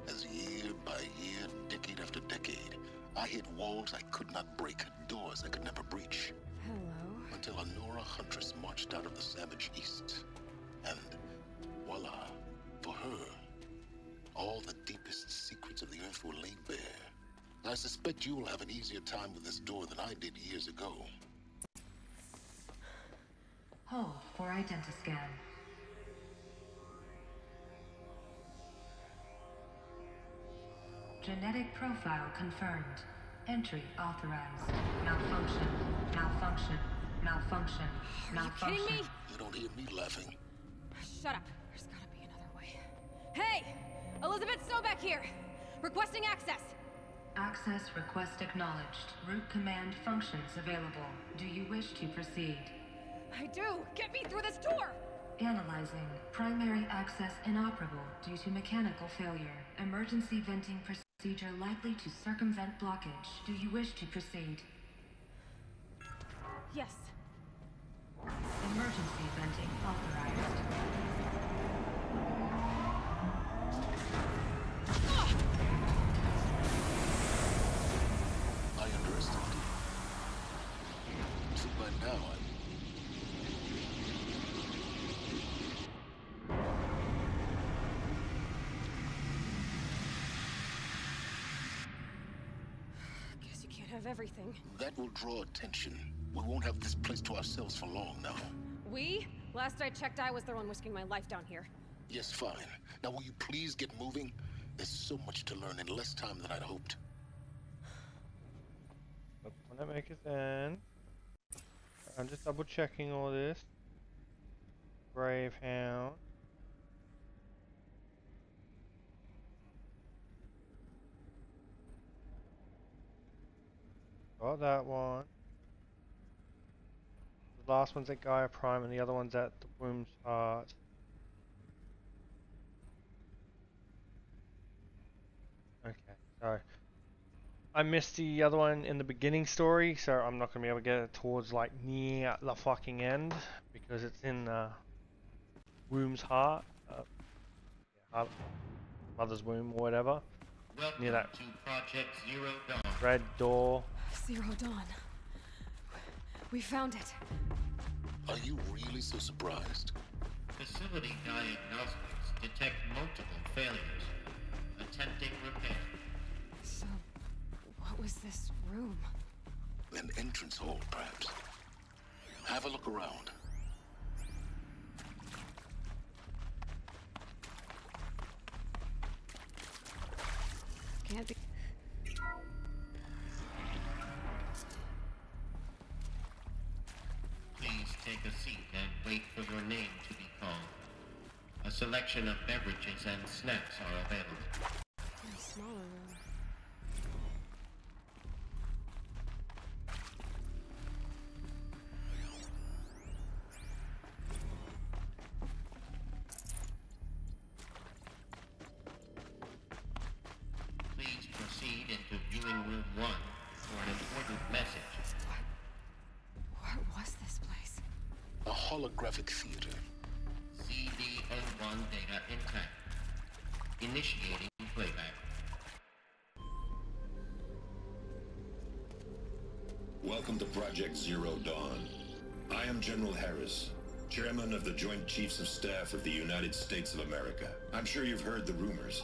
As year by year, decade after decade, I hit walls I could not break, doors I could never breach. Hello. Until a Nora huntress marched out of the savage east. And voila, for her, all the deepest secrets of the earth were laid bare. I suspect you will have an easier time with this door than I did years ago. Hold for identiscan. Genetic profile confirmed. Entry authorized. Malfunction. Malfunction. Malfunction. Malfunction. Are you kidding me? You don't hear me laughing. Shut up. There's gotta be another way. Hey! Elizabeth Sobek here! Requesting access! Access request acknowledged. Root command functions available. Do you wish to proceed? I do! Get me through this door! Analyzing. Primary access inoperable due to mechanical failure. Emergency venting procedure likely to circumvent blockage. Do you wish to proceed? Yes. Emergency venting authorized. I underestimated. So by now, Guess you can't have everything. that will draw attention. We won't have this place to ourselves for long now. We? Last I checked, I was the one risking my life down here. Yes, fine. Now will you please get moving? There's so much to learn in less time than I'd hoped. When I make it in, I'm just double checking all this. Gravehound. Got that one. The last one's at Gaia Prime and the other one's at the Womb's Heart. Okay, so I missed the other one in the beginning story, so I'm not gonna be able to get it towards like near the fucking end because it's in Womb's Heart, Mother's Womb or whatever. Welcome Near that to Project Zero Dawn. red door. Zero Dawn. We found it. Are you really so surprised? Facility diagnostics detect multiple failures. Attempting repair. So, what was this room? An entrance hall, perhaps. Have a look around. Can't be. Please take a seat and wait for your name to be called. A selection of beverages and snacks are available. A smaller room. Please proceed into viewing room 1 for an important message. What was this place? A holographic theater. CD01 data intact. Initiating playback. Welcome to Project Zero Dawn. I am General Harris, Chairman of the Joint Chiefs of Staff of the United States of America. I'm sure you've heard the rumors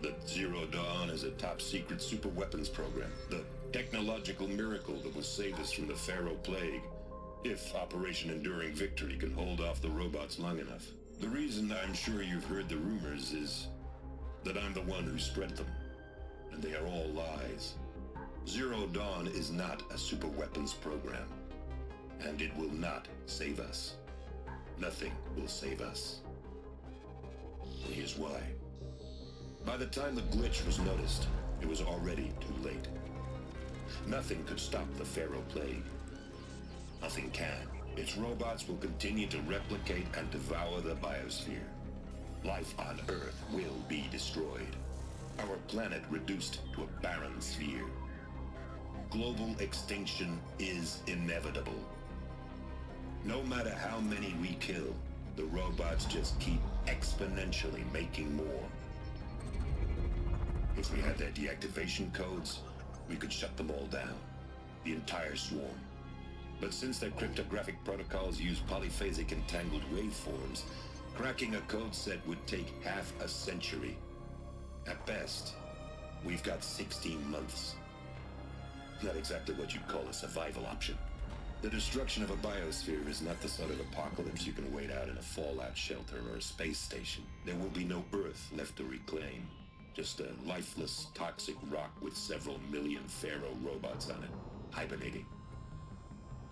that Zero Dawn is a top-secret superweapons program, the technological miracle that will save us from the Pharaoh Plague, if Operation Enduring Victory can hold off the robots long enough. The reason I'm sure you've heard the rumors is that I'm the one who spread them, and they are all lies. Zero Dawn is not a superweapons program, and it will not save us. Nothing will save us. And here's why. By the time the glitch was noticed, it was already too late. Nothing could stop the Pharaoh Plague. Nothing can. Its robots will continue to replicate and devour the biosphere. Life on Earth will be destroyed. Our planet reduced to a barren sphere. Global extinction is inevitable. No matter how many we kill, the robots just keep exponentially making more. If we had their deactivation codes, we could shut them all down. The entire swarm. But since their cryptographic protocols use polyphasic entangled waveforms, cracking a code set would take half a century. At best, we've got 16 months. Not exactly what you'd call a survival option. The destruction of a biosphere is not the sort of apocalypse you can wait out in a fallout shelter or a space station. There will be no Earth left to reclaim. Just a lifeless, toxic rock with several million Pharaoh robots on it, hibernating,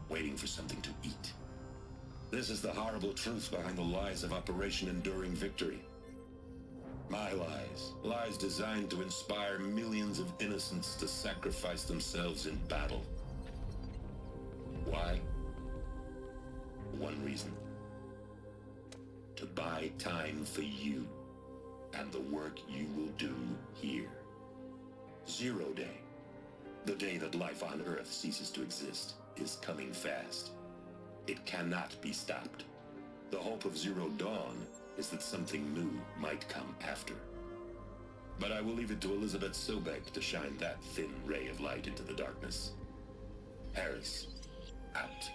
waiting for something to eat. This is the horrible truth behind the lies of Operation Enduring Victory. My lies. Lies designed to inspire millions of innocents to sacrifice themselves in battle. Why? One reason. To buy time for you and the work you will do here. 0 Day. The day that life on Earth ceases to exist is coming fast. It cannot be stopped. The hope of Zero Dawn is that something new might come after. But I will leave it to Elizabeth Sobek to shine that thin ray of light into the darkness. Harris, out.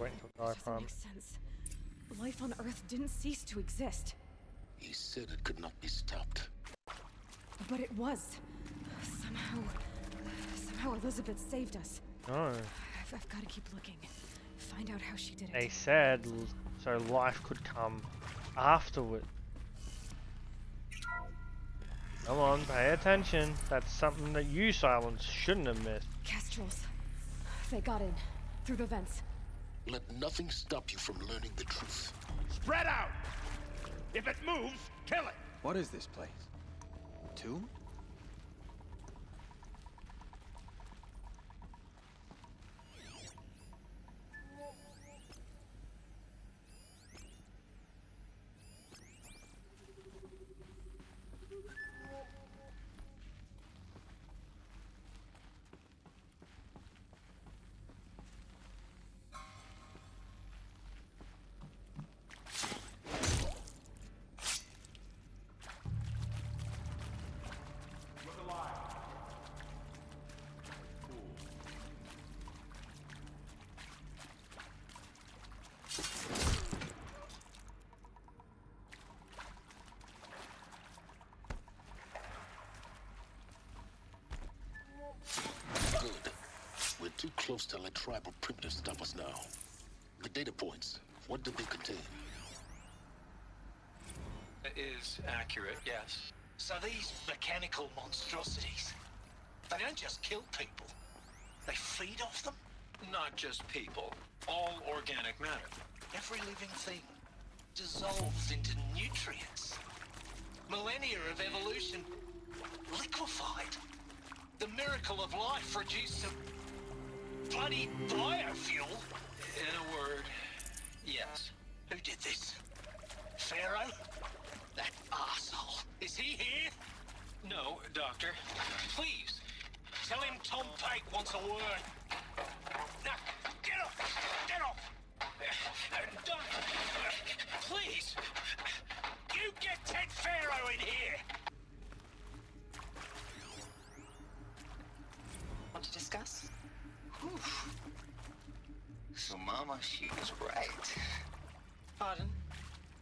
Waiting for That doesn't make sense. Life on Earth didn't cease to exist. He said it could not be stopped. But it was. Somehow Elizabeth saved us. No. I've got to keep looking. Find out how she did it. They said so life could come afterward. Come on, pay attention. That's something that you, Silence, shouldn't have missed. Kestrels. They got in. Through the vents. Let nothing stop you from learning the truth. Spread out! If it moves, kill it! What is this place? Tomb? Too close to let tribal primitives stop us now. The data points, what did they contain? It is accurate, yes. So these mechanical monstrosities, they don't just kill people, they feed off them? Not just people, all organic matter. Every living thing dissolves into nutrients. Millennia of evolution liquefied. The miracle of life reduced to bloody biofuel? In a word, yes. Who did this? Pharaoh? That arsehole. Is he here? No, Doctor. Please, tell him Tom Pike wants a word. Now, get off! Get off! Please! You get Ted Pharaoh in here! Want to discuss? Whew. So Mama, she was right. Pardon?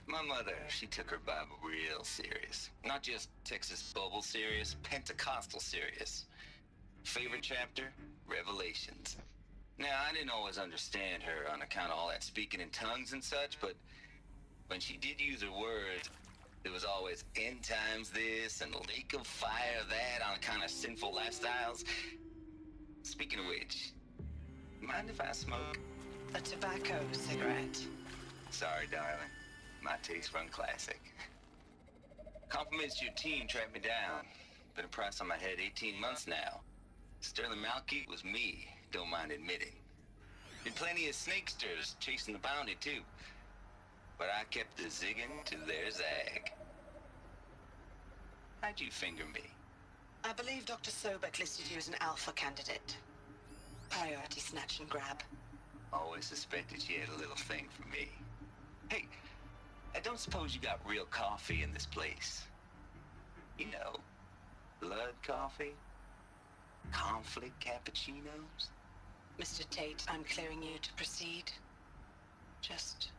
My mother, she took her Bible real serious. Not just Texas Bible serious, Pentecostal serious. Favorite chapter? Revelations. Now, I didn't always understand her on account of all that speaking in tongues and such, but when she did use her words, it was always end times this and lake of fire that on account of sinful lifestyles. Speaking of which, mind if I smoke? A tobacco cigarette. Sorry, darling. My taste run classic. Compliments to your team tracked me down. Been a price on my head 18 months now. Sterling Malky was me, don't mind admitting. Been plenty of snakesters chasing the bounty, too. But I kept the zigging to their zag. How'd you finger me? I believe Dr. Sobek listed you as an alpha candidate. Priority snatch and grab. Always suspected she had a little thing for me. Hey, I don't suppose you got real coffee in this place? You know, blood coffee? Conflict cappuccinos? Mr. Tate, I'm clearing you to proceed. Just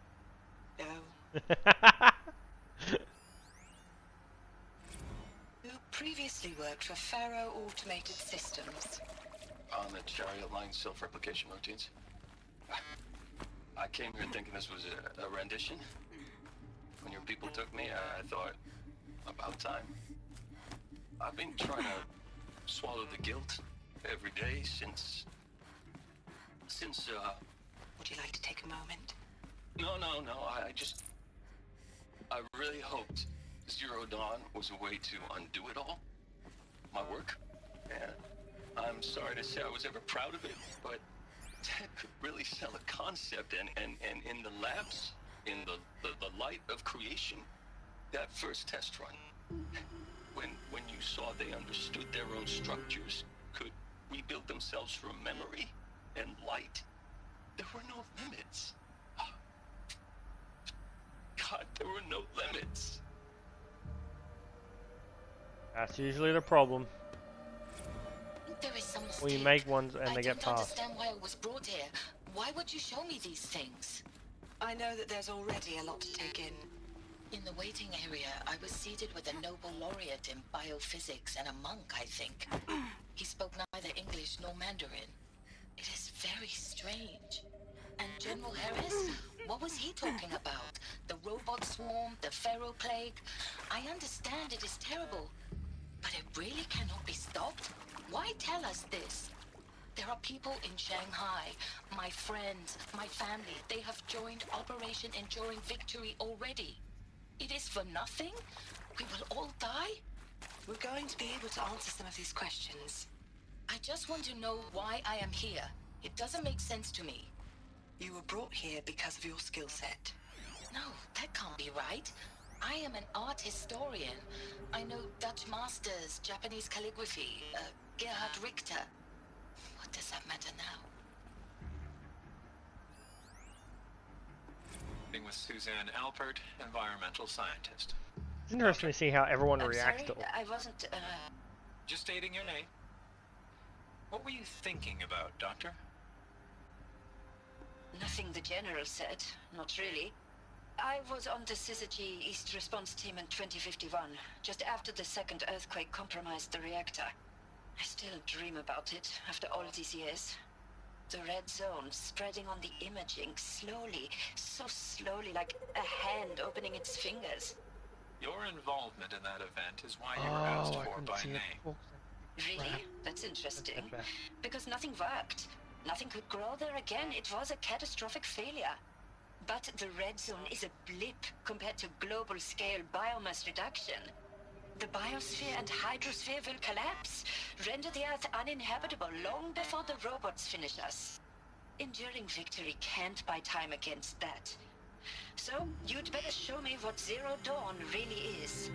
go. You previously worked for Faro Automated Systems. On the chariot line self-replication routines. I came here thinking this was a rendition. When your people took me, I thought, about time. I've been trying to swallow the guilt every day since... Would you like to take a moment? No, I really hoped Zero Dawn was a way to undo it all. My work. And I'm sorry to say I was ever proud of it, but Ted could really sell a concept, and in the labs, in the light of creation, that first test run, when you saw they understood their own structures, could rebuild themselves from memory and light, there were no limits. God, there were no limits. That's usually the problem. There is some mistake. We make ones and they get I don't passed. understand why I was brought here. Why would you show me these things? I know that there's already a lot to take in. In the waiting area, I was seated with a Nobel laureate in biophysics and a monk, I think. He spoke neither English nor Mandarin. It is very strange. And General Harris? What was he talking about? The robot swarm, the Pharaoh plague? I understand it is terrible, but it really cannot be stopped? Why tell us this? There are people in Shanghai, my friends, my family. They have joined Operation Enduring Victory already. It is for nothing? We will all die? We're going to be able to answer some of these questions. I just want to know why I am here. It doesn't make sense to me. You were brought here because of your skill set. No, that can't be right. I am an art historian. I know Dutch masters, Japanese calligraphy, Gerhard Richter. What does that matter now? With Suzanne Alpert, environmental scientist. It's interesting to see how everyone I'm reacts sorry, to it. I wasn't, Just stating your name. What were you thinking about, Doctor? Nothing the General said. Not really. I was on the Syzygy East Response Team in 2051, just after the second earthquake compromised the reactor. I still dream about it, after all these years. The red zone spreading on the imaging, slowly, so slowly, like a hand opening its fingers. Your involvement in that event is why you were asked for by name. Really? That's interesting. Because nothing worked. Nothing could grow there again. It was a catastrophic failure. But the red zone is a blip compared to global-scale biomass reduction. The biosphere and hydrosphere will collapse, render the Earth uninhabitable long before the robots finish us. Enduring Victory can't buy time against that. So, you'd better show me what Zero Dawn really is.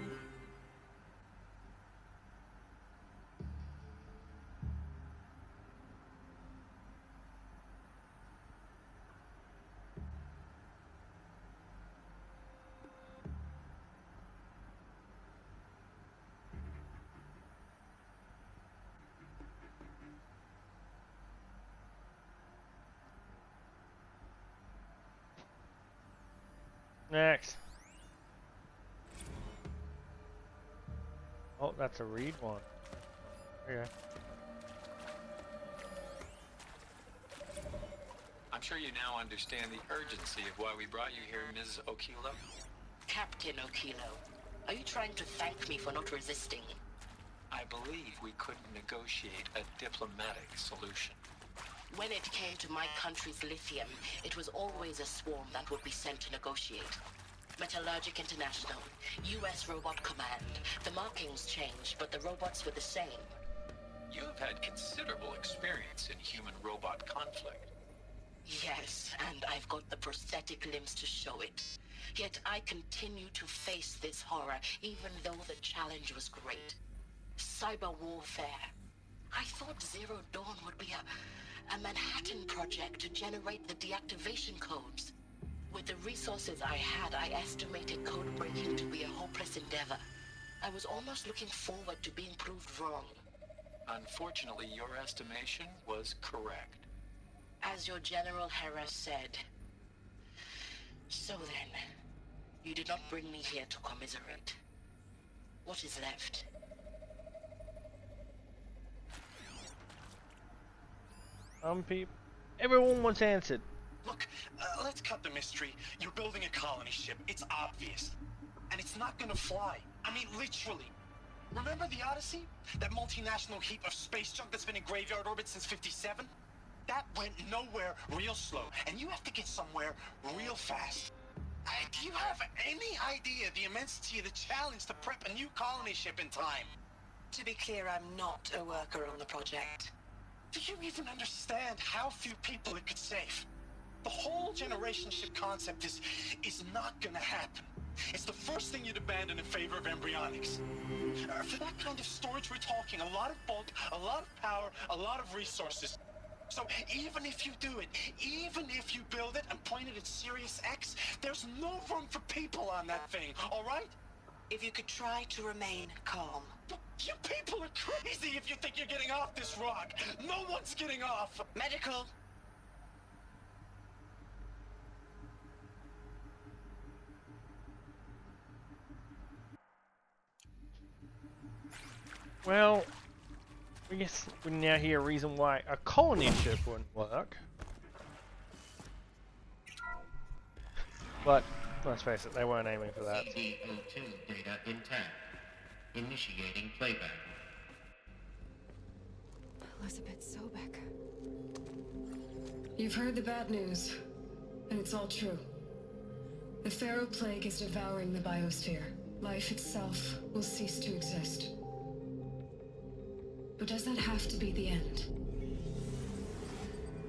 Next. Oh, that's a read one. Okay. I'm sure you now understand the urgency of why we brought you here, Ms. Okilo. Captain Okilo, are you trying to thank me for not resisting? I believe we couldn't negotiate a diplomatic solution. When it came to my country's lithium, it was always a swarm that would be sent to negotiate. Metallurgic International, U.S. Robot Command. The markings changed, but the robots were the same. You have had considerable in human-robot conflict. Yes, and I've got the prosthetic limbs to show it. Yet I continue to face this horror, even though the challenge was great. Cyber warfare. I thought Zero Dawn would be a Manhattan project to generate the deactivation codes. With the resources I had, I estimated code breaking to be a hopeless endeavor. I was almost looking forward to being proved wrong. Unfortunately, your estimation was correct. As your General Harris said. So then, you did not bring me here to commiserate. What is left? Everyone wants answered. Look, let's cut the mystery. You're building a colony ship. It's obvious. And it's not gonna fly. I mean, literally. Remember the Odyssey? That multinational heap of space junk that's been in graveyard orbit since '57? That went nowhere real slow. And you have to get somewhere real fast. Do you have any idea the immensity of the challenge to prep a new colony ship in time? To be clear, I'm not a worker on the project. Do you even understand how few people it could save? The whole generation ship concept is not gonna happen. It's the first thing you'd abandon in favor of embryonics. For that kind of storage, we're talking a lot of bulk, a lot of power, a lot of resources. So even if you do it, even if you build it and point it at Sirius X, there's no room for people on that thing, all right? If you could try to remain calm. You people are crazy if you think you're getting off this rock. No one's getting off. Medical. Well, I guess we now hear a reason why a colony ship wouldn't work. But let's face it, they weren't aiming for that. CD02 data intact. Initiating playback. Elizabeth Sobek. You've heard the bad news, and it's all true. The Pharaoh Plague is devouring the biosphere. Life itself will cease to exist. But does that have to be the end?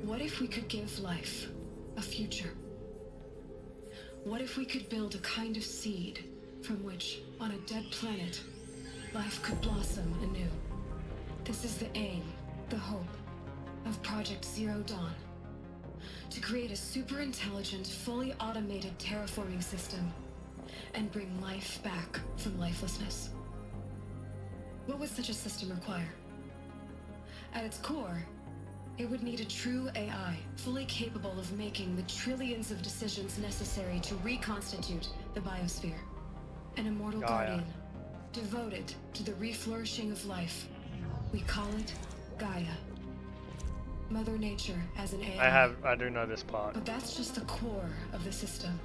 What if we could give life a future? What if we could build a kind of seed from which, on a dead planet, life could blossom anew? This is the aim, the hope, of Project Zero Dawn. To create a super-intelligent, fully automated terraforming system and bring life back from lifelessness. What would such a system require? At its core, it would need a true AI, fully capable of making the trillions of decisions necessary to reconstitute the biosphere. An immortal guardian, devoted to the reflourishing of life. We call it Gaia. Mother Nature as an AI. I do know this part. But that's just the core of the system.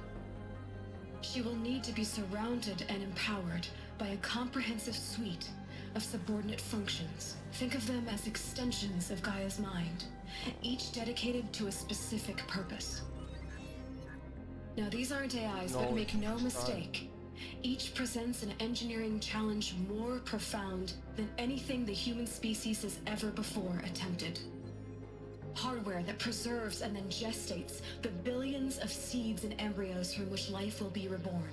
She will need to be surrounded and empowered by a comprehensive suite of subordinate functions. Think of them as extensions of Gaia's mind, each dedicated to a specific purpose. Now, these aren't AIs, but make no mistake. Each presents an engineering challenge more profound than anything the human species has ever before attempted. Hardware that preserves and then gestates the billions of seeds and embryos from which life will be reborn.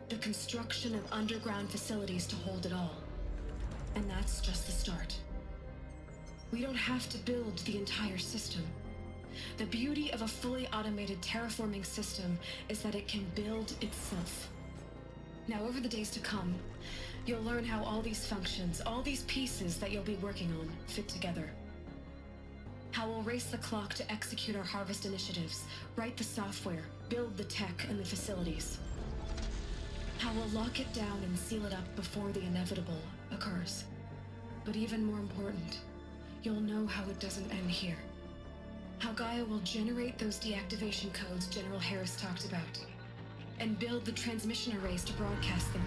The construction of underground facilities to hold it all. And that's just the start. We don't have to build the entire system. The beauty of a fully automated terraforming system is that it can build itself. Now, over the days to come, you'll learn how all these functions, all these pieces that you'll be working on, fit together. How we'll race the clock to execute our harvest initiatives, write the software, build the tech and the facilities. How we'll lock it down and seal it up before the inevitable occurs. But even more important, you'll know how it doesn't end here. How Gaia will generate those deactivation codes General Harris talked about, and build the transmission arrays to broadcast them,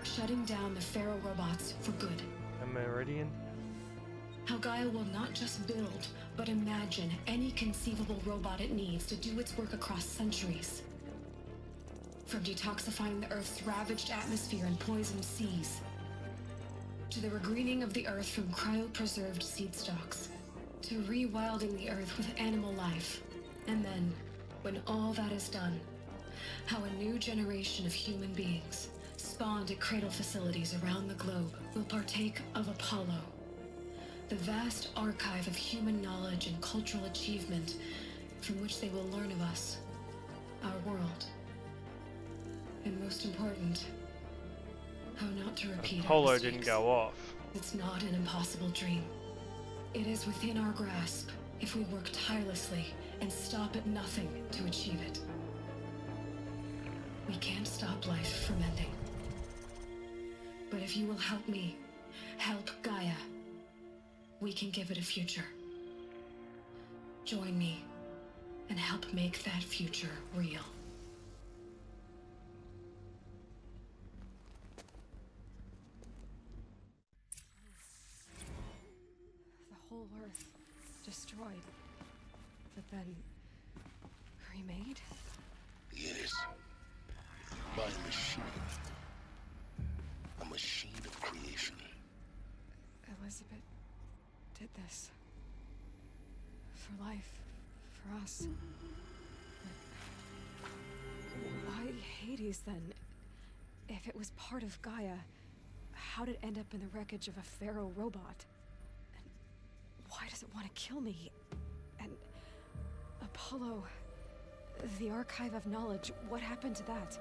shutting down the Pharaoh robots for good. A Meridian? How Gaia will not just build, but imagine any conceivable robot it needs to do its work across centuries. From detoxifying the Earth's ravaged atmosphere and poisoned seas, to the regreening of the Earth from cryopreserved seed stalks, to to rewilding the Earth with animal life. And then, when all that is done, how a new generation of human beings, spawned at cradle facilities around the globe, will partake of Apollo, the vast archive of human knowledge and cultural achievement from which they will learn of us, our world, and most important, how not to repeat our Apollo mistakes. didn't go off. It's not an impossible dream. It is within our grasp if we work tirelessly and stop at nothing to achieve it. We can't stop life from ending. But if you will help me, help Gaia, we can give it a future. Join me and help make that future real. The whole Earth destroyed, but then remade? Yes. By a machine. A machine of creation. Elizabeth did this. For life. For us. But why Hades then? If it was part of Gaia, how did it end up in the wreckage of a pharaoh robot? And why does it want to kill me? And Apollo, the archive of knowledge, what happened to that?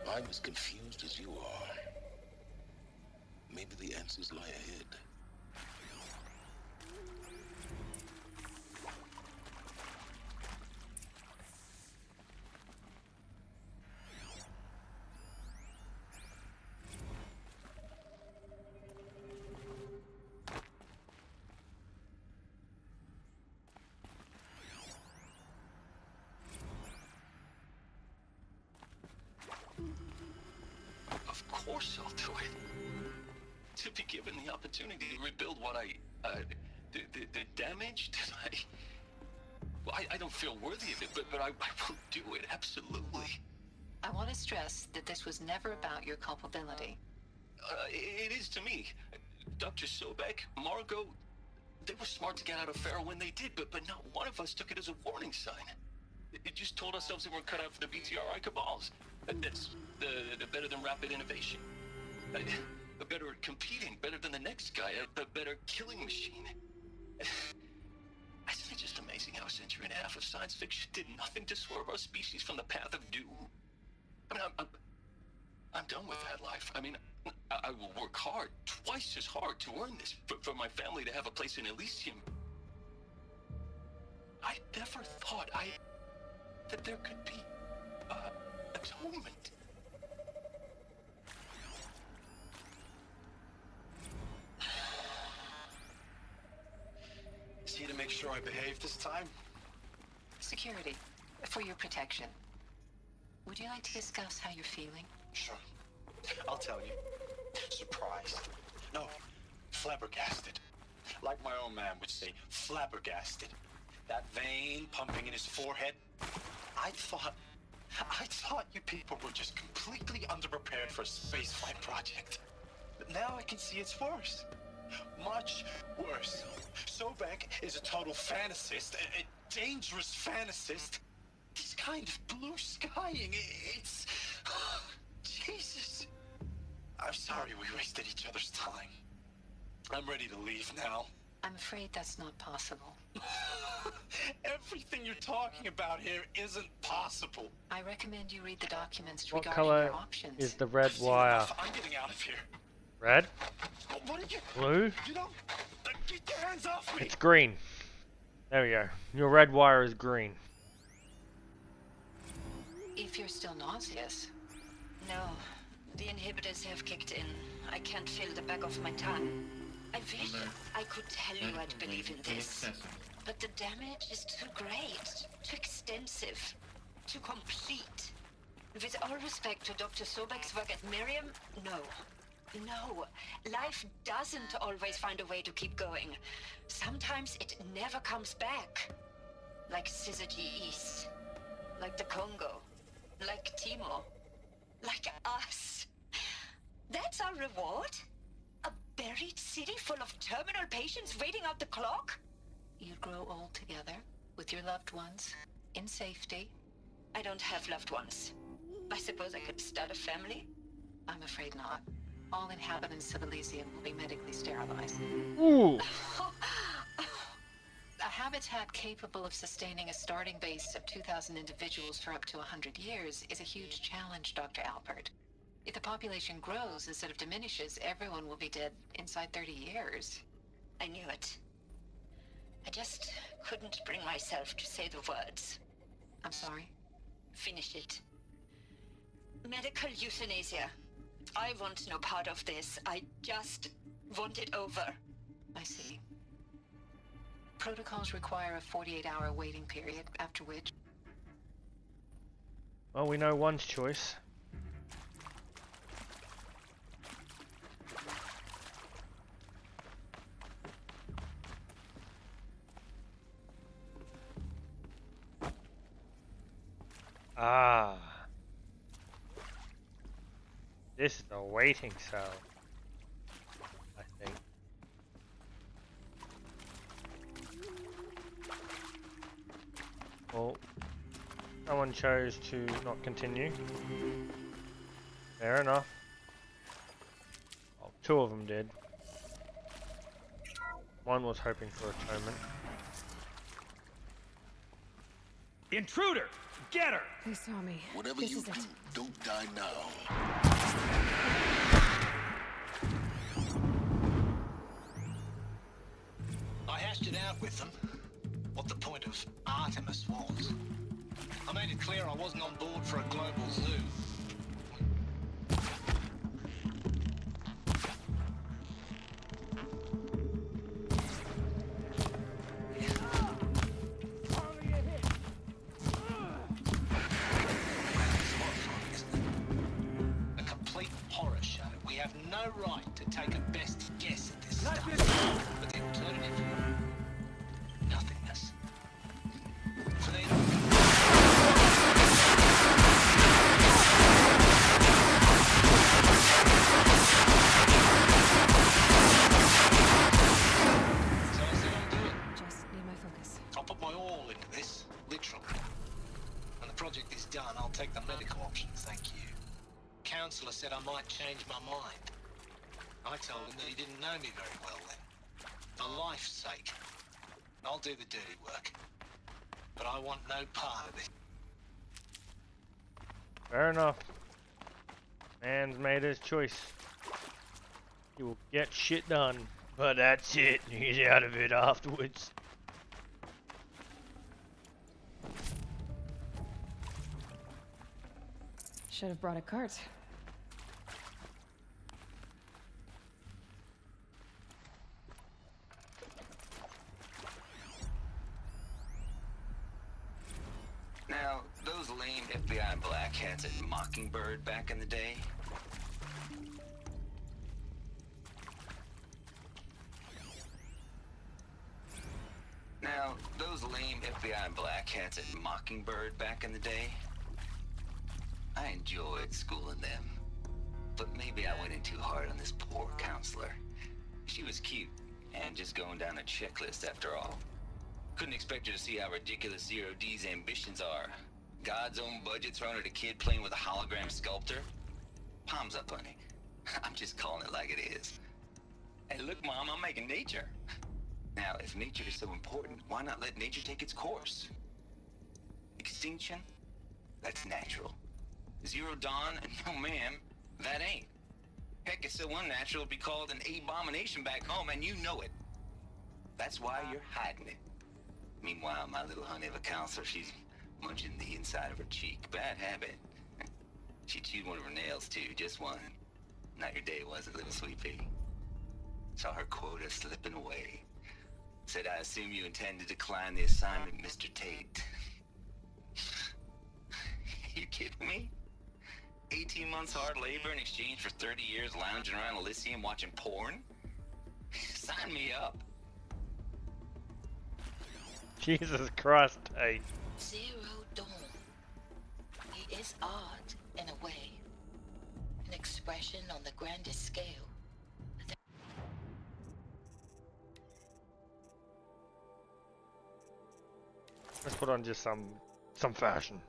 I'm as confused as you are. Maybe the answers lie ahead. Of course I'll do it. To be given the opportunity to rebuild what the damage that I don't feel worthy of it, but I will do it, absolutely. I want to stress that this was never about your culpability. It is to me. Dr. Sobek, Margot, they were smart to get out of Pharaoh when they did, but not one of us took it as a warning sign. It just told ourselves that we're cut out for the BTRI cabals. That's the better than rapid innovation. Better at competing, better than the next guy, a better killing machine. Isn't it just amazing how a century and a half of science fiction did nothing to swerve our species from the path of doom? I mean, I'm done with that life. I mean, I will work hard, twice as hard to earn this, for my family to have a place in Elysium. I never thought that there could be atonement. Is he to make sure I behave this time? Security, for your protection. Would you like to discuss how you're feeling? Sure. I'll tell you. Surprised. No, flabbergasted. Like my own man would say, flabbergasted. That vein pumping in his forehead. I thought you people were just completely underprepared for a spaceflight project. But now I can see it's worse. Much worse. Sobek is a total fantasist, a dangerous fantasist. This kind of blue skying, it's... Jesus. I'm sorry we wasted each other's time. I'm ready to leave now. I'm afraid that's not possible. Everything you're talking about here isn't possible. I recommend you read the documents What regarding color your options. is the red wire? I'm getting out of here. Red? What did you... Blue? You don't... Get your hands off me! It's green. There we go. Your red wire is green. If you're still nauseous. No, the inhibitors have kicked in. I can't feel the back of my tongue. I wish I could tell you I'd believe in this. But the damage is too great, too extensive, too complete. With all respect to Dr. Sobek's work at Miriam, no. No, life doesn't always find a way to keep going. Sometimes it never comes back. Like Syzygy East. Like the Congo. Like Timor. Like us. That's our reward? A buried city full of terminal patients waiting out the clock? you'd grow old together, with your loved ones, in safety. I don't have loved ones. I suppose I could start a family? I'm afraid not. All inhabitants of Elysium will be medically sterilized. Ooh. A habitat capable of sustaining a starting base of 2,000 individuals for up to 100 years is a huge challenge, Dr. Alpert. If the population grows instead of diminishes, everyone will be dead inside 30 years. I knew it. I just couldn't bring myself to say the words. I'm sorry? Finish it. Medical euthanasia. I want no part of this. I just want it over. I see. Protocols require a 48-hour waiting period, after which... Well, we know one's choice. Ah. This is a waiting cell, I think. Well, someone chose to not continue. Fair enough. Well, two of them did. One was hoping for atonement. Intruder! Get her! They saw me. Whatever This you is do, it. don't die now. I hashed it out with them, what the point of Artemis was. I made it clear I wasn't on board for a global zoo. A complete horror show. We have no right to take a best guess at this stuff. But the alternative? Nothingness. For them, Just need my focus. I'll put my all into this, literally. When the project is done, I'll take the medical option, thank you. Counselor said I might change my mind. I told him that he didn't know me very well then. For life's sake. I'll do the dirty work. But I want no part of it. Fair enough. Man's made his choice. He will get shit done, but that's it. He's out of it afterwards. Should have brought a cart. Now, those lame FBI black hats at Mockingbird back in the day. Now, those lame FBI black hats at Mockingbird back in the day. I enjoyed schooling them. But maybe I went in too hard on this poor counselor. She was cute, and just going down a checklist after all. Couldn't expect her to see how ridiculous Zero D's ambitions are. God's own budget thrown at a kid playing with a hologram sculptor? Palms up, honey. I'm just calling it like it is. Hey, look, Mom, I'm making nature. Now, if nature is so important, why not let nature take its course? Extinction? That's natural. Zero Dawn? No, ma'am, that ain't. Heck, it's so unnatural it'd be called an abomination back home, and you know it. That's why you're hiding it. Meanwhile, my little honey of a counselor, she's munching the inside of her cheek. Bad habit. She chewed one of her nails, too, just one. Not your day, was it, little sweet pea? Saw her quota slipping away. Said, I assume you intend to decline the assignment, Mr. Tate. You kidding me? 18 months hard labor in exchange for 30 years lounging around Elysium watching porn? Sign me up. Jesus Christ, hey. Zero Dawn. He is art, in a way. An expression on the grandest scale. Let's put on just some fashion.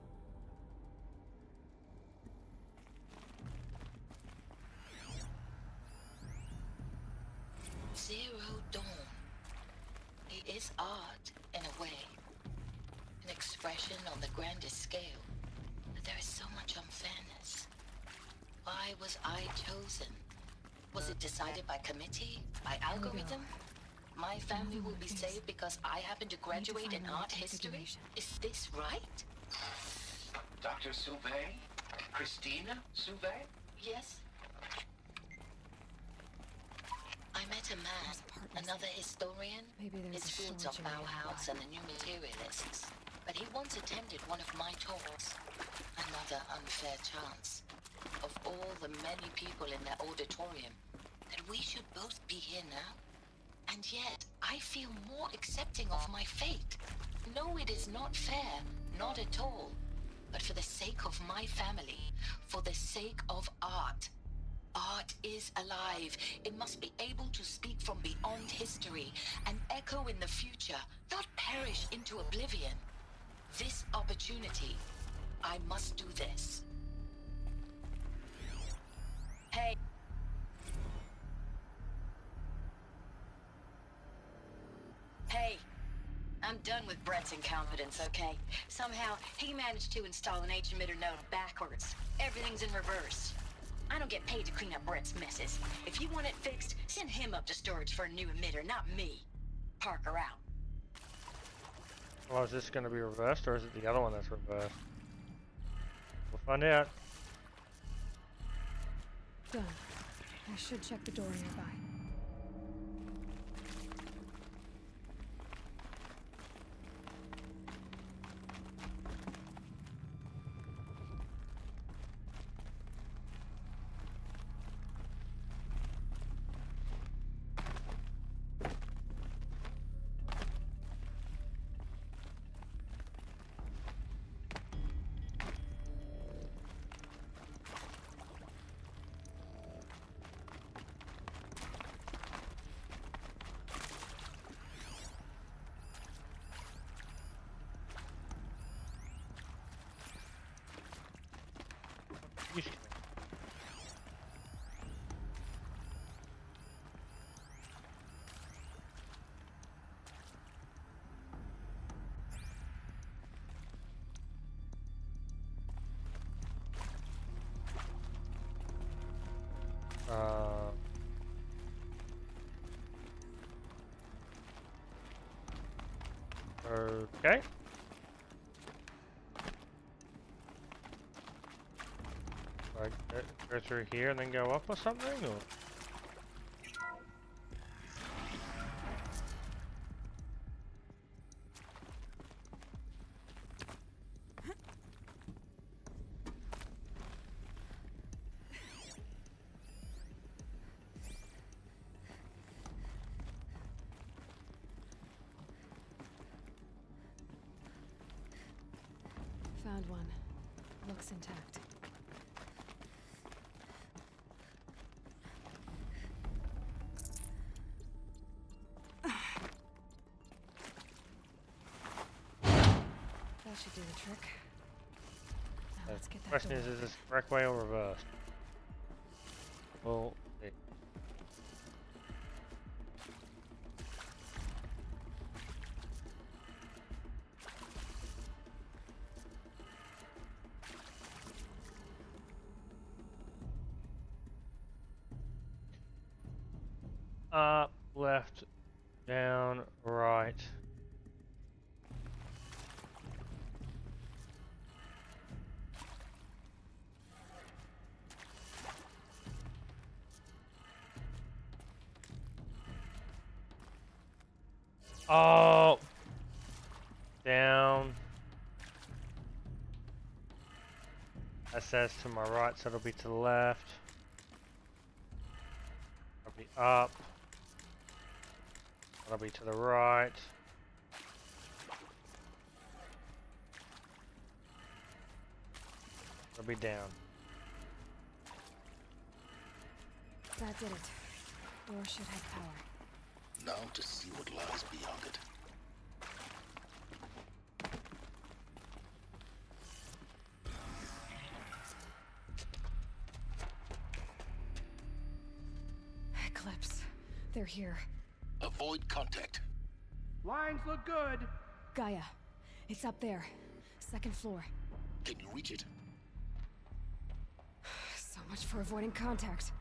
Zero Dawn. It is art, in a way. An expression on the grandest scale. But there is so much unfairness. Why was I chosen? Was it decided by committee? By algorithm? My family will be saved because I happen to graduate in art history? Is this right? Dr. Sauvé? Christina Sauvé? Yes. I met a man, another historian, his fields of Bauhaus and the new materialists. But he once attended one of my talks. Another unfair chance. Of all the many people in that auditorium, that we should both be here now. And yet, I feel more accepting of my fate. No, it is not fair, not at all. But for the sake of my family, for the sake of art. Art is alive. It must be able to speak from beyond history and echo in the future, not perish into oblivion. This opportunity, I must do this. Hey. Hey. I'm done with Brett's incompetence, okay? Somehow, he managed to install an H-emitter node backwards. Everything's in reverse. I don't get paid to clean up Brett's messes. If you want it fixed, send him up to storage for a new emitter, not me. Parker out. Well, is this going to be reversed, or is it the other one that's reversed? We'll find out. Done. I should check the door nearby. Okay. Like go through here and then go up or something, or? Found one. Looks intact. That should do the trick. Now let's get that Question door. is this correct way or reversed? Well, up, left, down, right. Oh, down. That says to my right, so it'll be to the left. It'll be up. That'll be to the right. It'll be down. That did it. Door should have power. Now to see what lies beyond it. they're here. Avoid contact. Lines look good. Gaia, it's up there. Second floor. Can you reach it? So much for avoiding contact.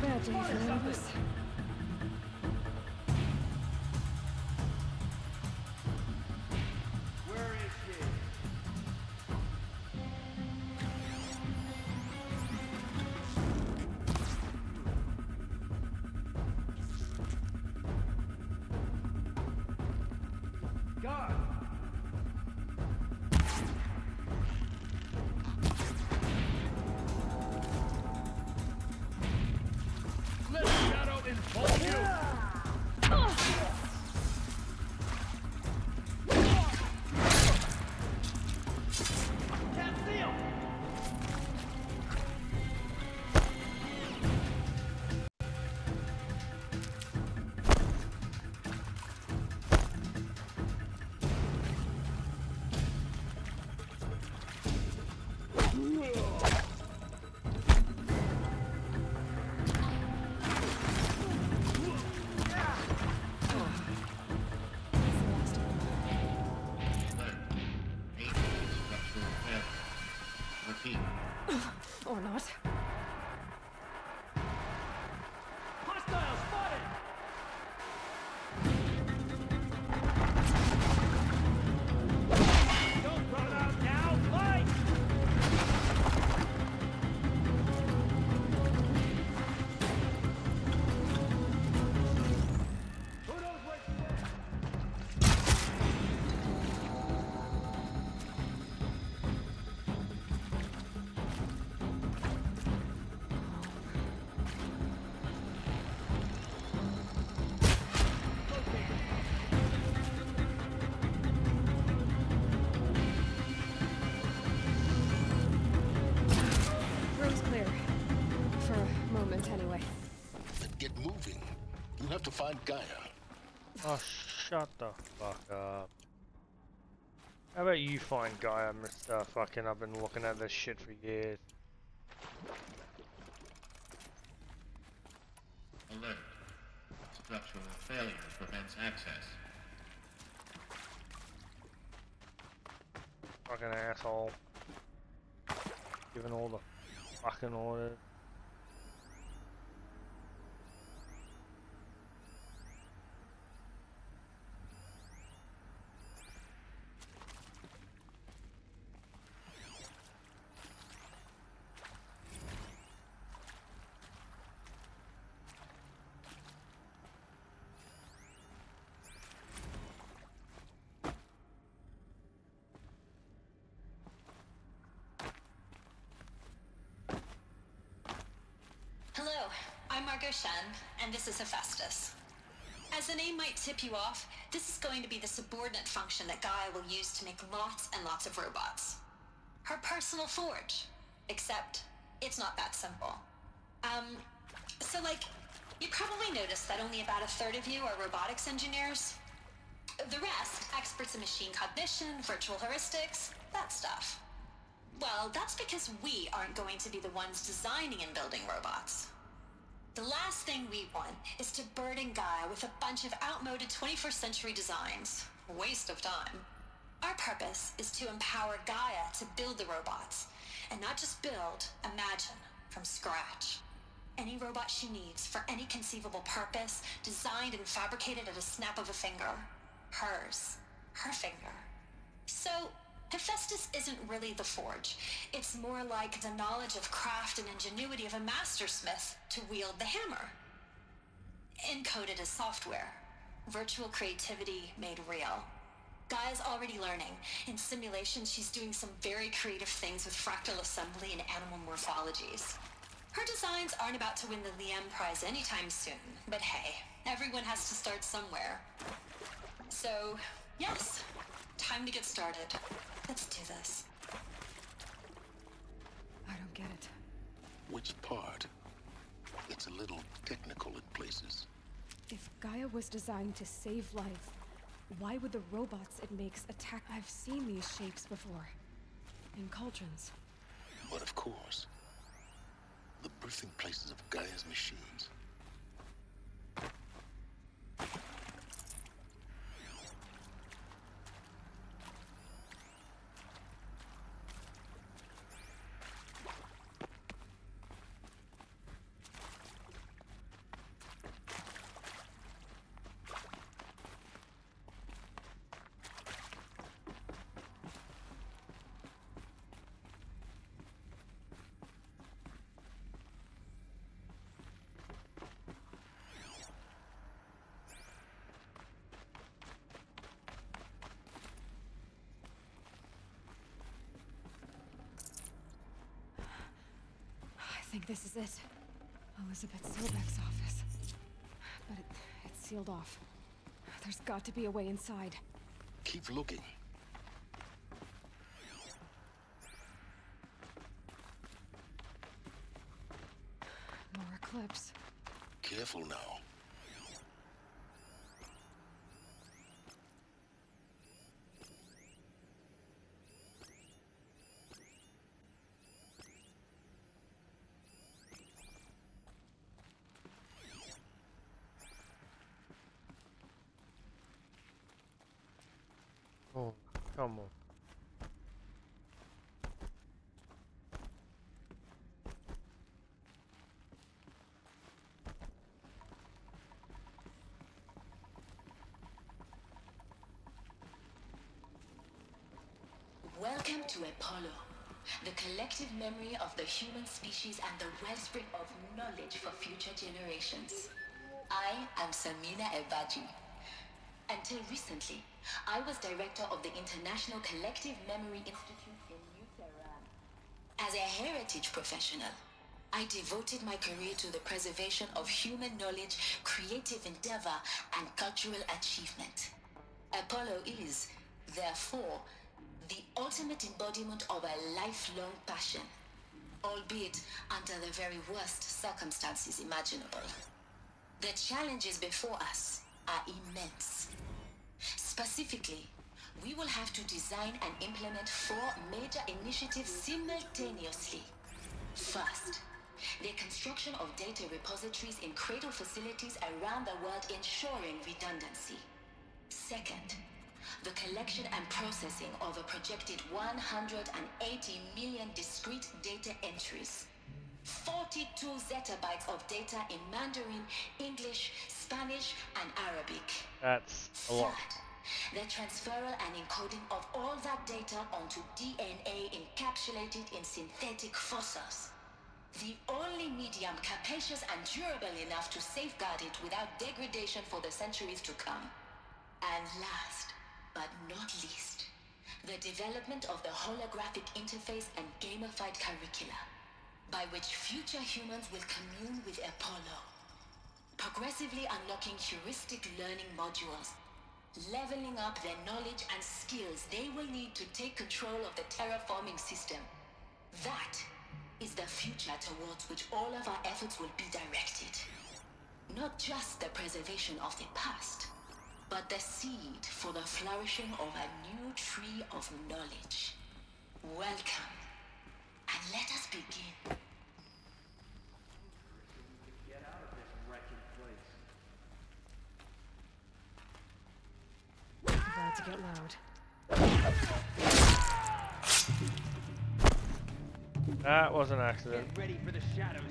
Bad day for all of us. Where is she? God! Let Shadow enfold you! Can't see him! Or not. Hostile spotted! Don't run out now! Fight! Who knows where she is? Room's clear. For a moment, anyway. Then get moving. You have to find Gaia. Oh, shut the fuck up. How about you find Gaia, Mr. Fucking, I've been looking at this shit for years. Alert. Structural failure prevents access. Fucking asshole. Giving all the fucking orders. Gershon, and this is Hephaestus. As the name might tip you off, this is going to be the subordinate function that Gaia will use to make lots and lots of robots. Her personal forge. Except, it's not that simple. So you probably noticed that only about a third of you are robotics engineers. The rest, experts in machine cognition, virtual heuristics, that stuff. Well, that's because we aren't going to be the ones designing and building robots. The last thing we want is to burden Gaia with a bunch of outmoded 21st century designs. Waste of time. Our purpose is to empower Gaia to build the robots, and not just build, imagine, from scratch. Any robot she needs for any conceivable purpose, designed and fabricated at a snap of a finger. Hers. Her finger. So, Hephaestus isn't really the forge. It's more like the knowledge of craft and ingenuity of a mastersmith to wield the hammer. Encoded as software. Virtual creativity made real. Gaia's already learning. In simulation, she's doing some very creative things with fractal assembly and animal morphologies. Her designs aren't about to win the Liam Prize anytime soon, but hey, everyone has to start somewhere. So, yes, time to get started. Let's do this. I don't get it. Which part? It's a little technical in places. If Gaia was designed to save life, why would the robots it makes attack? I've seen these shapes before. In cauldrons. But of course, the birthing places of Gaia's machines. I think this is it. Elizabeth Sobek's office. But it's sealed off. There's got to be a way inside. Keep looking. More eclipse. Careful now. Oh, come on. Welcome to Apollo, the collective memory of the human species and the wellspring of knowledge for future generations. I am Samina Ebaji. Until recently, I was director of the International Collective Memory Institute in New Tehran. As a heritage professional, I devoted my career to the preservation of human knowledge, creative endeavor, and cultural achievement. Apollo is, therefore, the ultimate embodiment of a lifelong passion, albeit under the very worst circumstances imaginable. The challenges before us are immense. Specifically, we will have to design and implement 4 major initiatives simultaneously. First, the construction of data repositories in cradle facilities around the world ensuring redundancy. Second, the collection and processing of a projected 180 million discrete data entries. 42 zettabytes of data in Mandarin, English, Spanish, and Arabic. That's a lot. Third, the transferal and encoding of all that data onto DNA encapsulated in synthetic fossils. The only medium capacious and durable enough to safeguard it without degradation for the centuries to come. And last, but not least, the development of the holographic interface and gamified curricula, by which future humans will commune with Apollo, progressively unlocking heuristic learning modules, leveling up their knowledge and skills they will need to take control of the terraforming system. That is the future towards which all of our efforts will be directed. Not just the preservation of the past, but the seed for the flourishing of a new tree of knowledge. Welcome, and let us begin. Get out of this wretched place. About to get loud. That was an accident. Get ready for the shadows.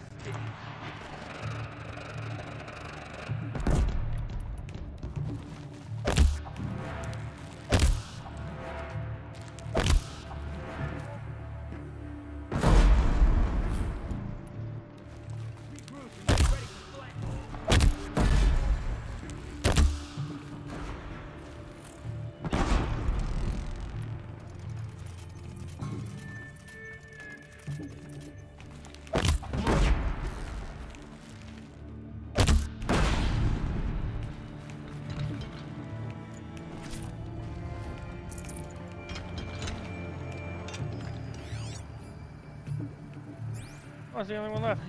I was the only one left.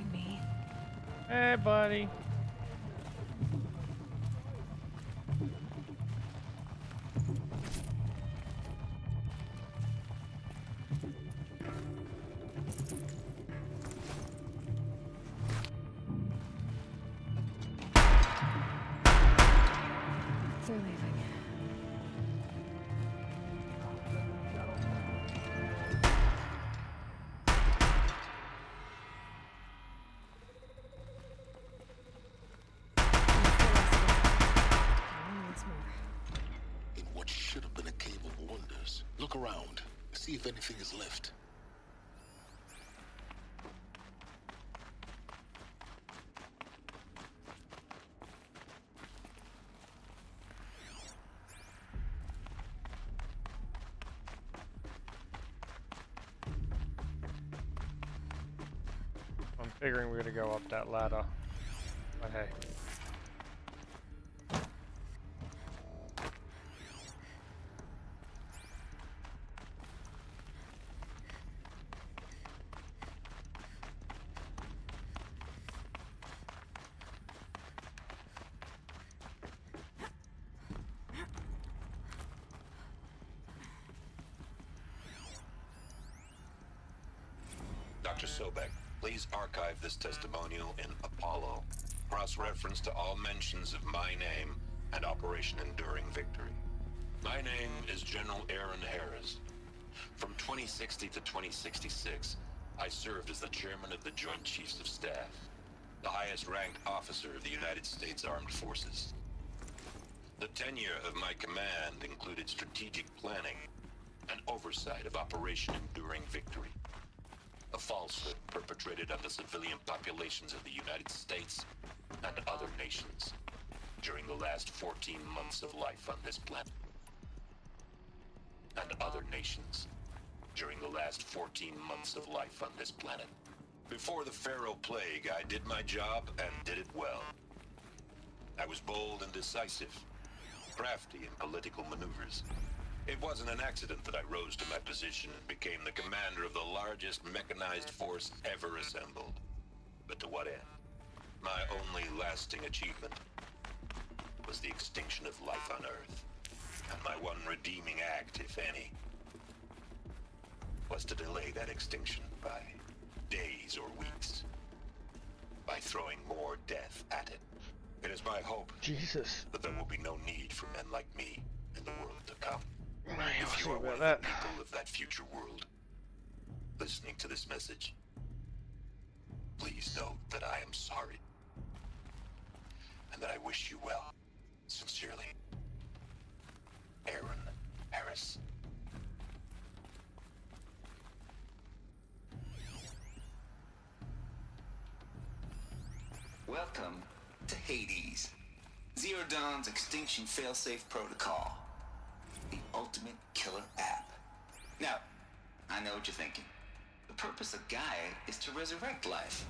Hey, buddy. They're leaving. In what should have been a cave of wonders, look around. See if anything is left. I'm figuring we're gonna go up that ladder. But hey. Dr. Sobek, please archive this testimonial in Apollo. Cross-reference to all mentions of my name and Operation Enduring Victory. My name is General Aaron Harris. From 2060 to 2066, I served as the chairman of the Joint Chiefs of Staff, the highest-ranked officer of the United States Armed Forces. The tenure of my command included strategic planning and oversight of Operation Enduring Victory, a falsehood perpetrated on the civilian populations of the United States and other nations during the last 14 months of life on this planet. And other nations during the last 14 months of life on this planet. Before the Pharaoh Plague, I did my job and did it well. I was bold and decisive, crafty in political maneuvers. It wasn't an accident that I rose to my position and became the commander of the largest mechanized force ever assembled. But to what end? My only lasting achievement was the extinction of life on Earth. And my one redeeming act, if any, was to delay that extinction by days or weeks, by throwing more death at it. It is my hope that there will be no need for men like me in the world to come. If you are one of the people of that future world listening to this message, please note that I am sorry and that I wish you well. Sincerely, Aaron Harris. Welcome to Hades, Zero Dawn's extinction failsafe protocol. The ultimate killer app. Now, I know what you're thinking. The purpose of Gaia is to resurrect life.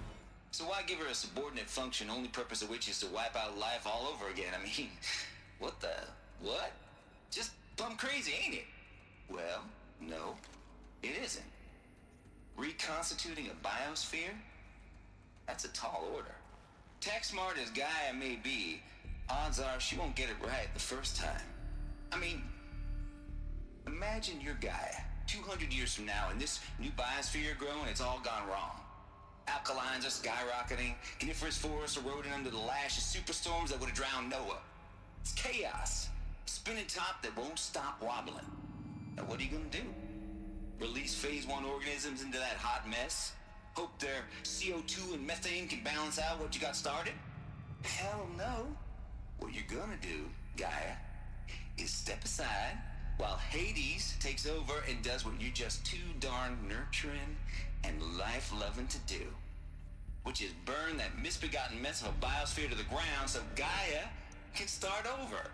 So why give her a subordinate function, only purpose of which is to wipe out life all over again? I mean, what the... what? Just plumb crazy, ain't it? Well, no, it isn't. Reconstituting a biosphere? That's a tall order. Tech smart as Gaia may be, odds are she won't get it right the first time. I mean, imagine you're Gaia, 200 years from now, and this new biosphere growing, it's all gone wrong. Alkalines are skyrocketing, coniferous forests eroding under the lash of superstorms that would have drowned Noah. It's chaos. Spinning top that won't stop wobbling. Now what are you gonna do? Release phase 1 organisms into that hot mess? Hope their CO2 and methane can balance out what you got started? Hell no. What you're gonna do, Gaia, is step aside while Hades takes over and does what you're just too darn nurturing and life-loving to do, which is burn that misbegotten mess of a biosphere to the ground so Gaia can start over.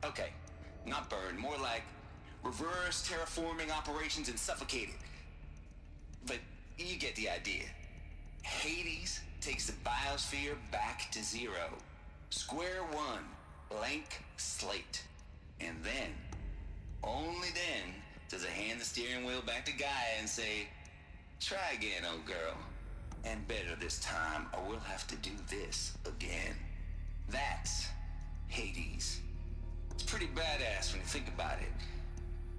Okay, not burn, more like reverse terraforming operations and suffocate it. But you get the idea. Hades takes the biosphere back to zero. Square one, blank slate. And then, only then, does it hand the steering wheel back to Gaia and say, try again, old girl. And better this time, or we'll have to do this again. That's Hades. It's pretty badass when you think about it.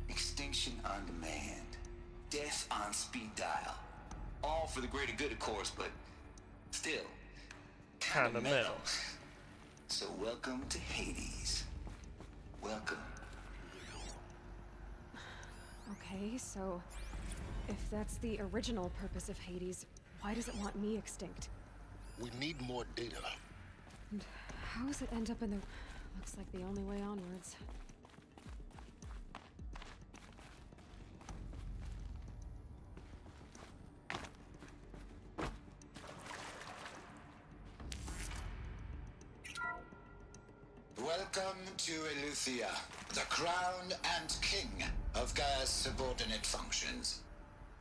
Extinction on demand. Death on speed dial. All for the greater good, of course, but still, kinda metal. So welcome to Hades. Welcome. Okay, so if that's the original purpose of Hades, why does it want me extinct? We need more data. And how does it end up in the... looks like the only way onwards. Welcome to Eleuthia, the crown and king of Gaia's subordinate functions.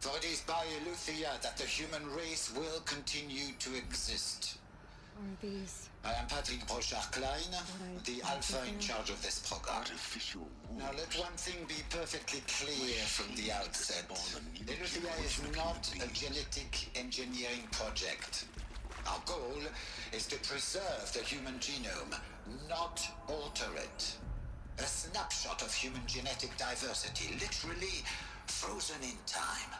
For it is by Eleuthia that the human race will continue to exist. Are these... I am Patrick Brochard-Klein, the Alpha in charge of this program. Now let one thing be perfectly clear from the outset. Eleuthia is not a genetic engineering project. Our goal is to preserve the human genome, not alter it. A snapshot of human genetic diversity, literally frozen in time.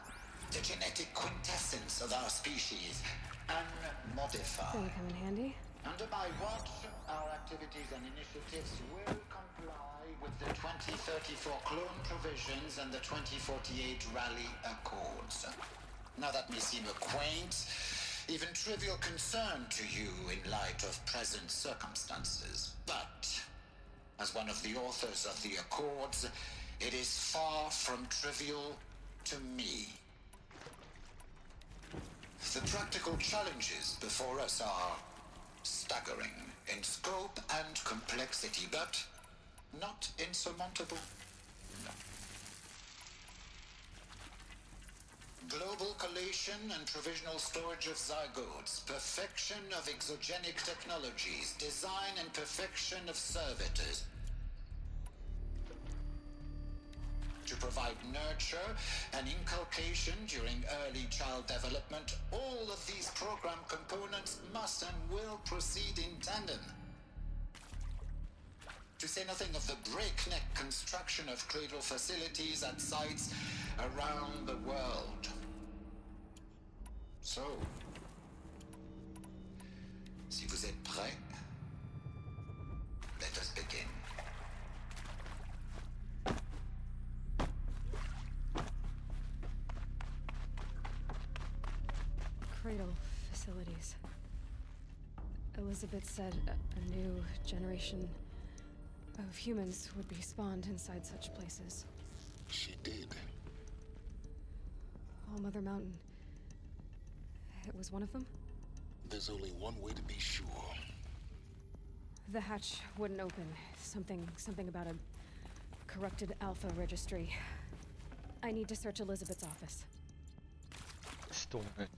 The genetic quintessence of our species, unmodified. Gonna come in handy. Under my watch, our activities and initiatives will comply with the 2034 clone provisions and the 2048 Rally Accords. Now that may seem a quaint, even trivial concern to you in light of present circumstances, but as one of the authors of the Accords, it is far from trivial to me. The practical challenges before us are staggering in scope and complexity, but not insurmountable. Global collation and provisional storage of zygotes, perfection of exogenic technologies, design and perfection of servitors. To provide nurture and inculcation during early child development, all of these program components must and will proceed in tandem. To say nothing of the breakneck construction of cradle facilities at sites around the world. So, si vous êtes prêts, let us begin. Cradle facilities. Elizabeth said a new generation of humans would be spawned inside such places. She did. All Mother Mountain. It was one of them? There's only one way to be sure. The hatch wouldn't open. Something about a corrupted Alpha registry. I need to search Elizabeth's office. Storm it.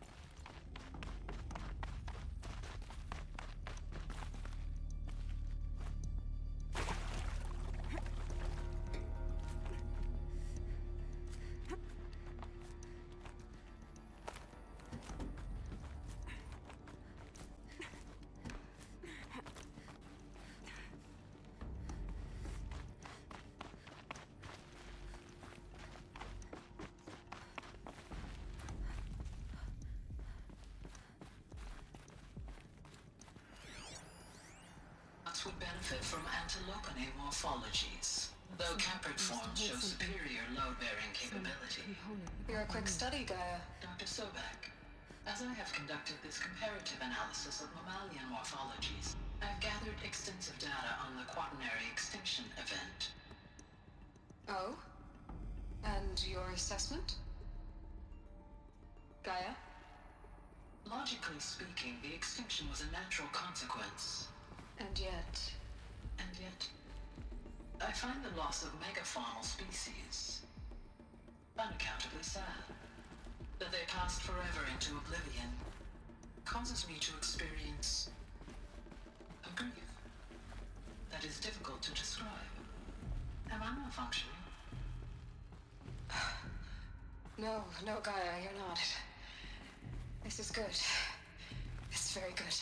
benefit from antilopine morphologies, though caprid forms show superior load-bearing capability. You're a quick study, Gaia. Dr. Sobek, as I have conducted this comparative analysis of mammalian morphologies, I've gathered extensive data on the quaternary extinction event. Oh? And your assessment? Gaia? Logically speaking, the extinction was a natural consequence. And yet, I find the loss of megafaunal species unaccountably sad. That they passed forever into oblivion causes me to experience a grief that is difficult to describe. Am I malfunctioning? No, Gaia, you're not. This is good. It's very good.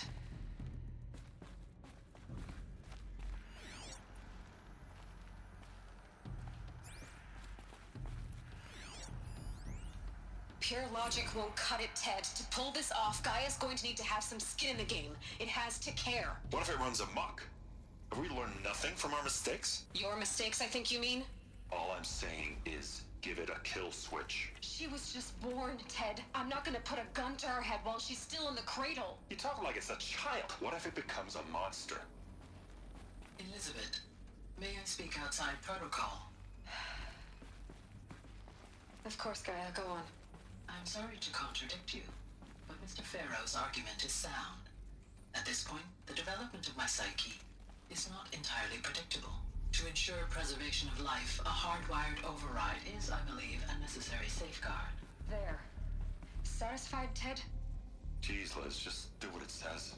Pure logic won't cut it, Ted. To pull this off, Gaia's going to need to have some skin in the game. It has to care. What if it runs amok? Have we learned nothing from our mistakes? Your mistakes, I think you mean? All I'm saying is, give it a kill switch. She was just born, Ted. I'm not gonna put a gun to her head while she's still in the cradle. You talk like it's a child. What if it becomes a monster? Elizabeth, may I speak outside protocol? Of course, Gaia, go on. I'm sorry to contradict you, but Mr. Farrow's argument is sound. At this point, the development of my psyche is not entirely predictable. To ensure preservation of life, a hardwired override is, I believe, a necessary safeguard. There. Satisfied, Ted? Jeez, Liz, just do what it says.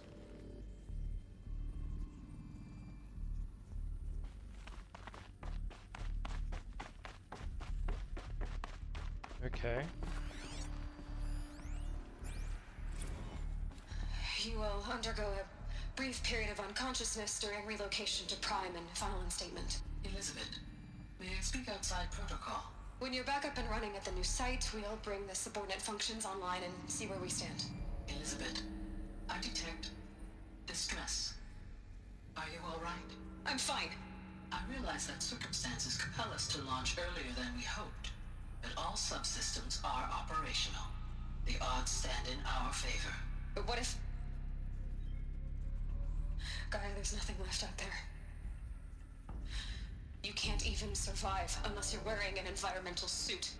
Okay. You will undergo a brief period of unconsciousness during relocation to Prime and final instatement. Elizabeth, may I speak outside protocol? When you're back up and running at the new site, we'll bring the subordinate functions online and see where we stand. Elizabeth, I detect distress. Are you all right? I'm fine. I realize that circumstances compel us to launch earlier than we hoped, but all subsystems are operational. The odds stand in our favor. But what if... Gaia, there's nothing left out there. You can't even survive unless you're wearing an environmental suit.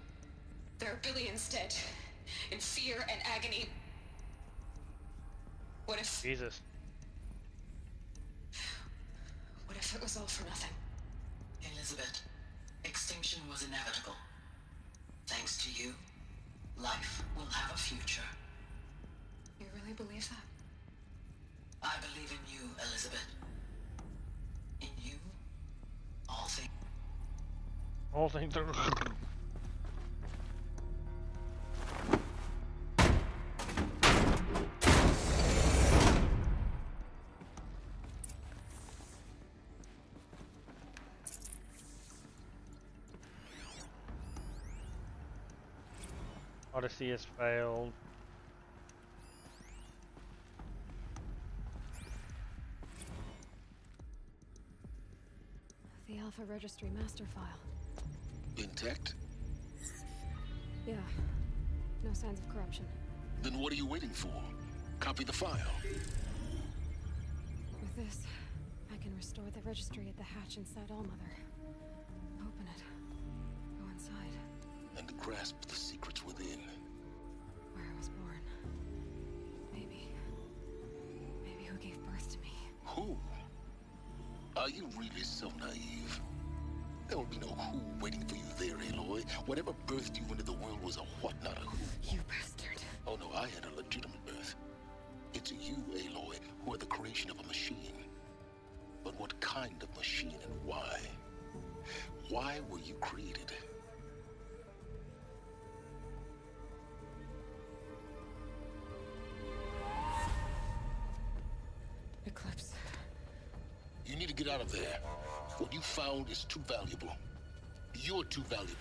There are billions dead, in fear and agony. What if... Jesus. What if it was all for nothing? Elizabeth, extinction was inevitable. Thanks to you, life will have a future. You really believe that? I believe in you, Elizabeth. In you, all things... All things are... Odyssey has failed. The Alpha Registry master file. Intact? Yeah. No signs of corruption. Then what are you waiting for? Copy the file. With this, I can restore the registry at the hatch inside Allmother. Open it. Go inside. And grasp the secrets within. Where I was born. Maybe who gave birth to me. Who? Are you really so naive? There will be no who waiting for you there, Aloy. Whatever birthed you into the world was a what, not a who. You bastard. Oh no, I had a legitimate birth. It's you, Aloy, who are the creation of a machine. But what kind of machine and why? Why were you created? Eclipse. You need to get out of there. What you found is too valuable. You're too valuable.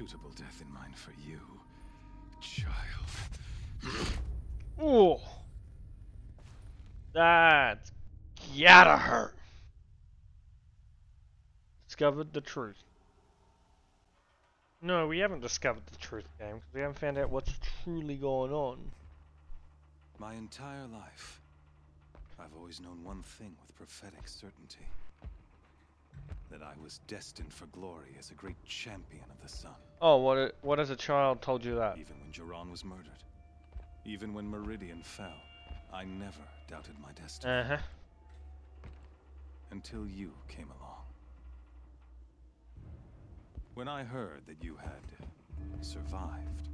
suitable death in mind for you, child. Ooh. That's gotta hurt. Discovered the truth. No, we haven't discovered the truth, game, because we haven't found out what's truly going on. My entire life, I've always known one thing with prophetic certainty. That I was destined for glory as a great champion of the sun. Oh, what as a child told you that? Even when Jiran was murdered. Even when Meridian fell. I never doubted my destiny. Uh-huh. Until you came along. When I heard that you had survived,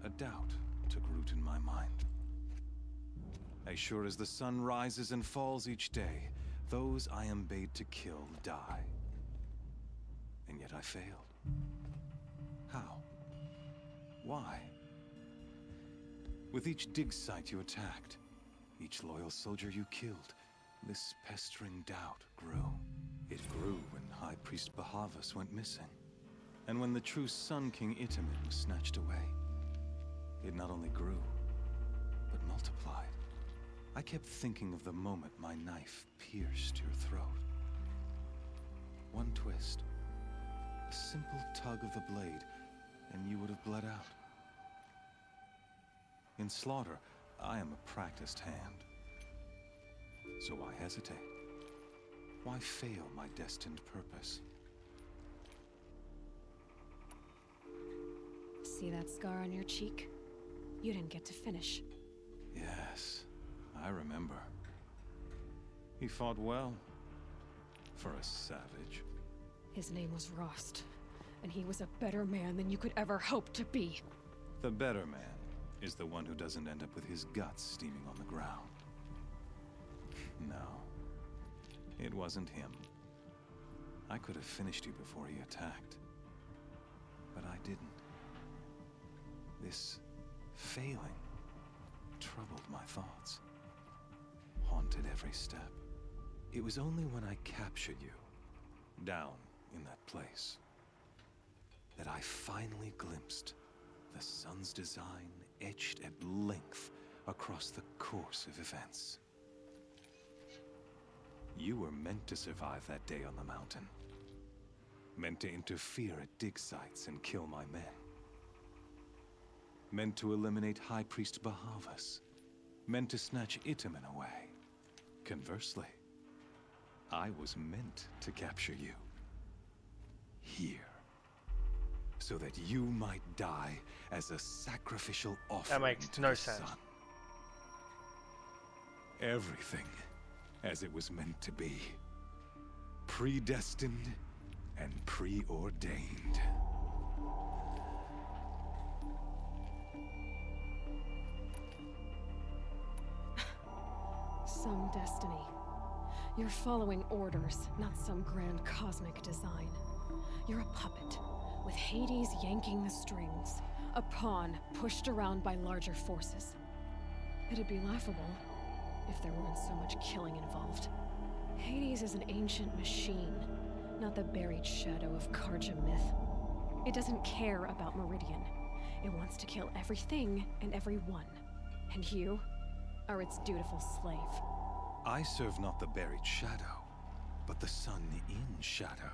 a doubt took root in my mind. As sure as the sun rises and falls each day, those I am bade to kill die. And yet I failed. How? Why? With each dig site you attacked, each loyal soldier you killed, this pestering doubt grew. It grew when High Priest Bahavas went missing. And when the true Sun King Itamen was snatched away. It not only grew, but multiplied. I kept thinking of the moment my knife pierced your throat. One twist, a simple tug of the blade, and you would have bled out. In slaughter, I am a practiced hand. So why hesitate? Why fail my destined purpose? See that scar on your cheek? You didn't get to finish. Yes, I remember. He fought well. For a savage. His name was Rost, and he was a better man than you could ever hope to be. The better man is the one who doesn't end up with his guts steaming on the ground. No. It wasn't him. I could have finished you before he attacked. But I didn't. This failing troubled my thoughts. Haunted every step. It was only when I captured you, down in that place, that I finally glimpsed the sun's design etched at length across the course of events. You were meant to survive that day on the mountain. Meant to interfere at dig sites and kill my men. Meant to eliminate High Priest Bahavas. Meant to snatch Itamen away. Conversely, I was meant to capture you. Here. So that you might die as a sacrificial offering. That makes to no the sense. sun. Everything as it was meant to be. Predestined and preordained. Some destiny. You're following orders, not some grand cosmic design. You're a puppet, with Hades yanking the strings. A pawn pushed around by larger forces. It'd be laughable if there weren't so much killing involved. Hades is an ancient machine, not the buried shadow of Karja myth. It doesn't care about Meridian. It wants to kill everything and everyone. And you are its dutiful slave. I serve not the buried shadow, but the sun in shadow.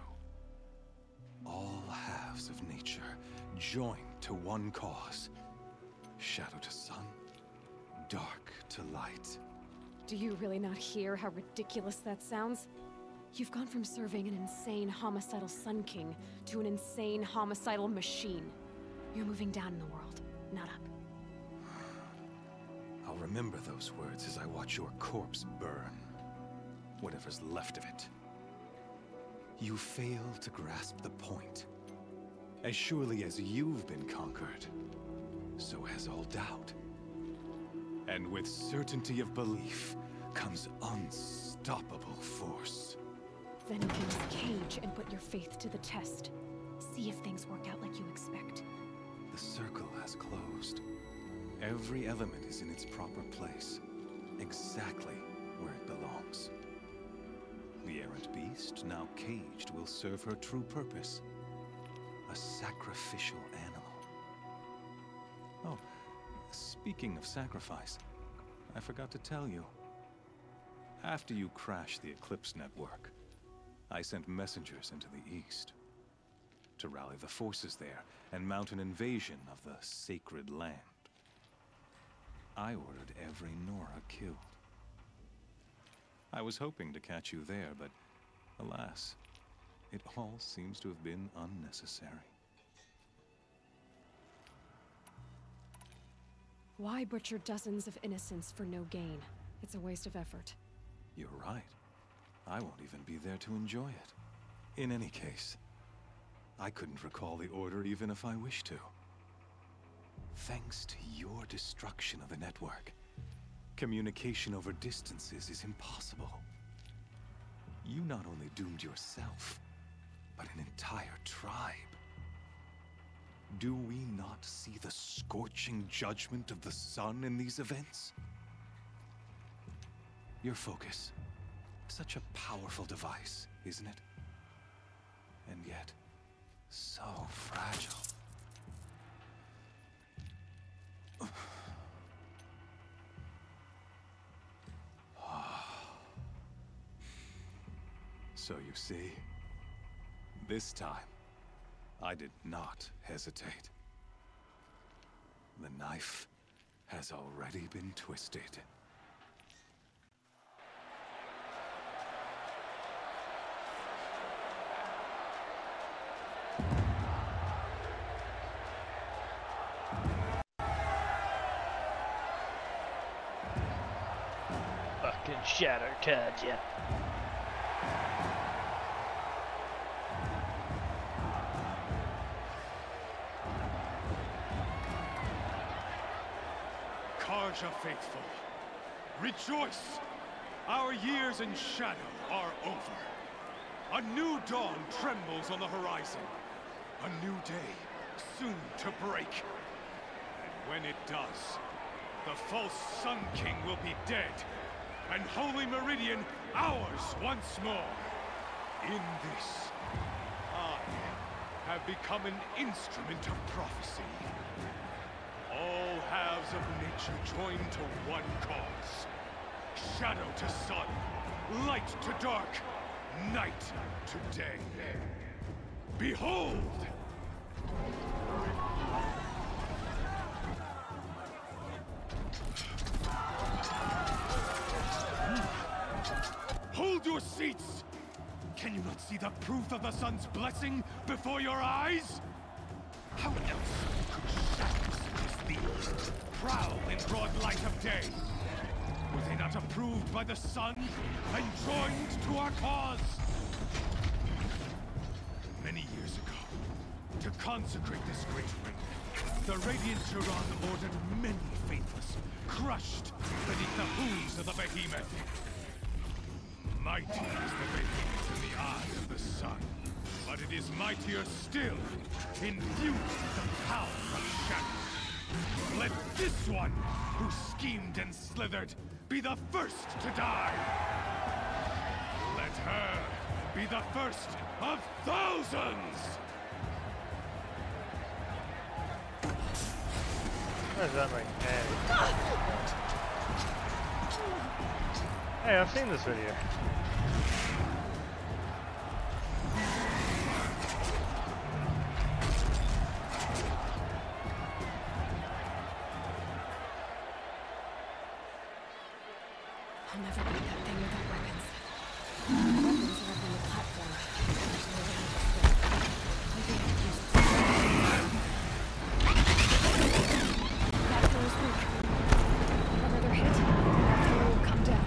All halves of nature joined to one cause. Shadow to sun, dark to light. Do you really not hear how ridiculous that sounds? You've gone from serving an insane homicidal Sun King to an insane homicidal machine. You're moving down in the world, not up. I'll remember those words as I watch your corpse burn. Whatever's left of it. You fail to grasp the point. As surely as you've been conquered, so has all doubt. And with certainty of belief comes unstoppable force. Then open this cage and put your faith to the test. See if things work out like you expect. The circle has closed. Every element is in its proper place, exactly where it belongs. The errant beast, now caged, will serve her true purpose. A sacrificial animal. Oh, speaking of sacrifice, I forgot to tell you. After you crashed the Eclipse network, I sent messengers into the east to rally the forces there and mount an invasion of the sacred land. I ordered every Nora killed. I was hoping to catch you there, but alas, it all seems to have been unnecessary. Why butcher dozens of innocents for no gain? It's a waste of effort. You're right. I won't even be there to enjoy it. In any case, I couldn't recall the order even if I wished to. Thanks to your destruction of the network, communication over distances is impossible. You not only doomed yourself, but an entire tribe. Do we not see the scorching judgment of the sun in these events? Your focus, such a powerful device, isn't it? And yet, so fragile. So you see, this time, I did not hesitate. The knife has already been twisted. Fucking shatter card, yeah. Karja faithful, rejoice! Our years in shadow are over. A new dawn trembles on the horizon. A new day, soon to break. And when it does, the false Sun King will be dead, and Holy Meridian ours once more. In this, I have become an instrument of prophecy. All halves of nature joined to one cause. Shadow to sun, light to dark, night to day. Behold! Hold your seats! Can you not see the proof of the sun's blessing before your eyes? How else could shadows such as these prowl in broad light of day? Were they not approved by the sun and joined to our cause? Many years ago, to consecrate this great ring, the Radiant Turan ordered many faithless, crushed beneath the hooves of the behemoth. Mighty is the behemoth in the eye of the sun, but it is mightier still, infused with the power of shadow. Let this one, who schemed and slithered, be the first to die. Let her be the first of thousands! What does that mean? Hey, I've seen this video. I'll never beat that thing without weapons. Weapons are up on the platform. There's no way to escape. Maybe I could use it. That door's weak. Another hit, that door will come down.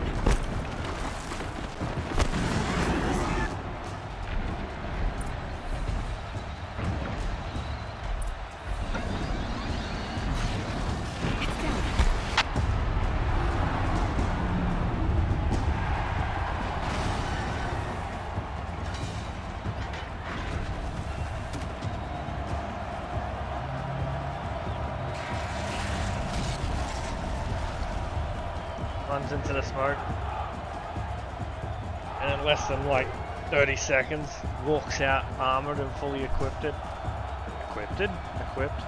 Runs into the smoke, and in less than like 30 seconds walks out armored and fully equipped. equipped.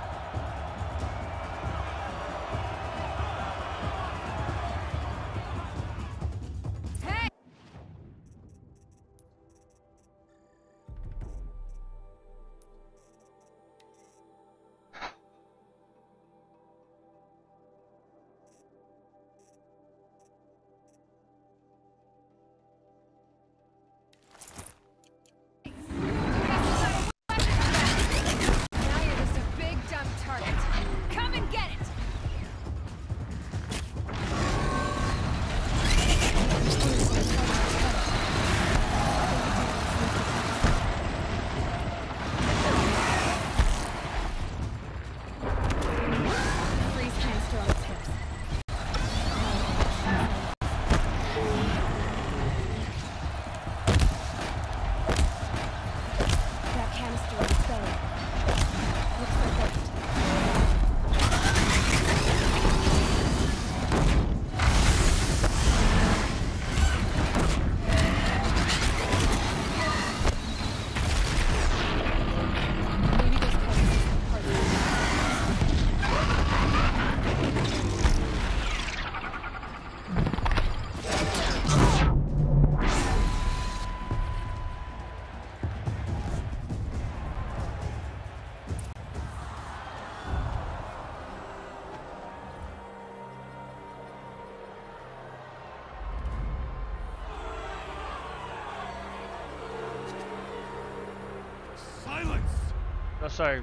That's so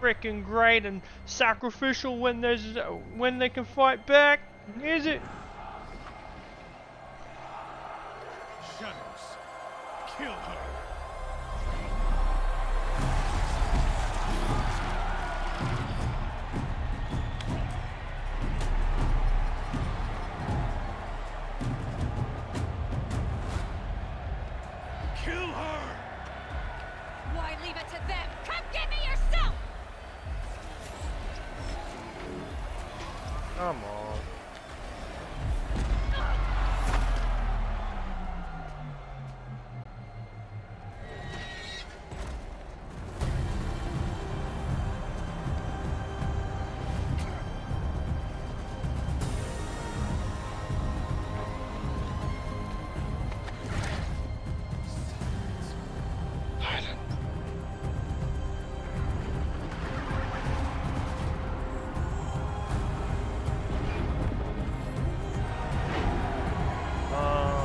freaking great and sacrificial when they can fight back, is it? Shadows, kill her. Kill her! Why leave it to them? Come get me yourself! Come on.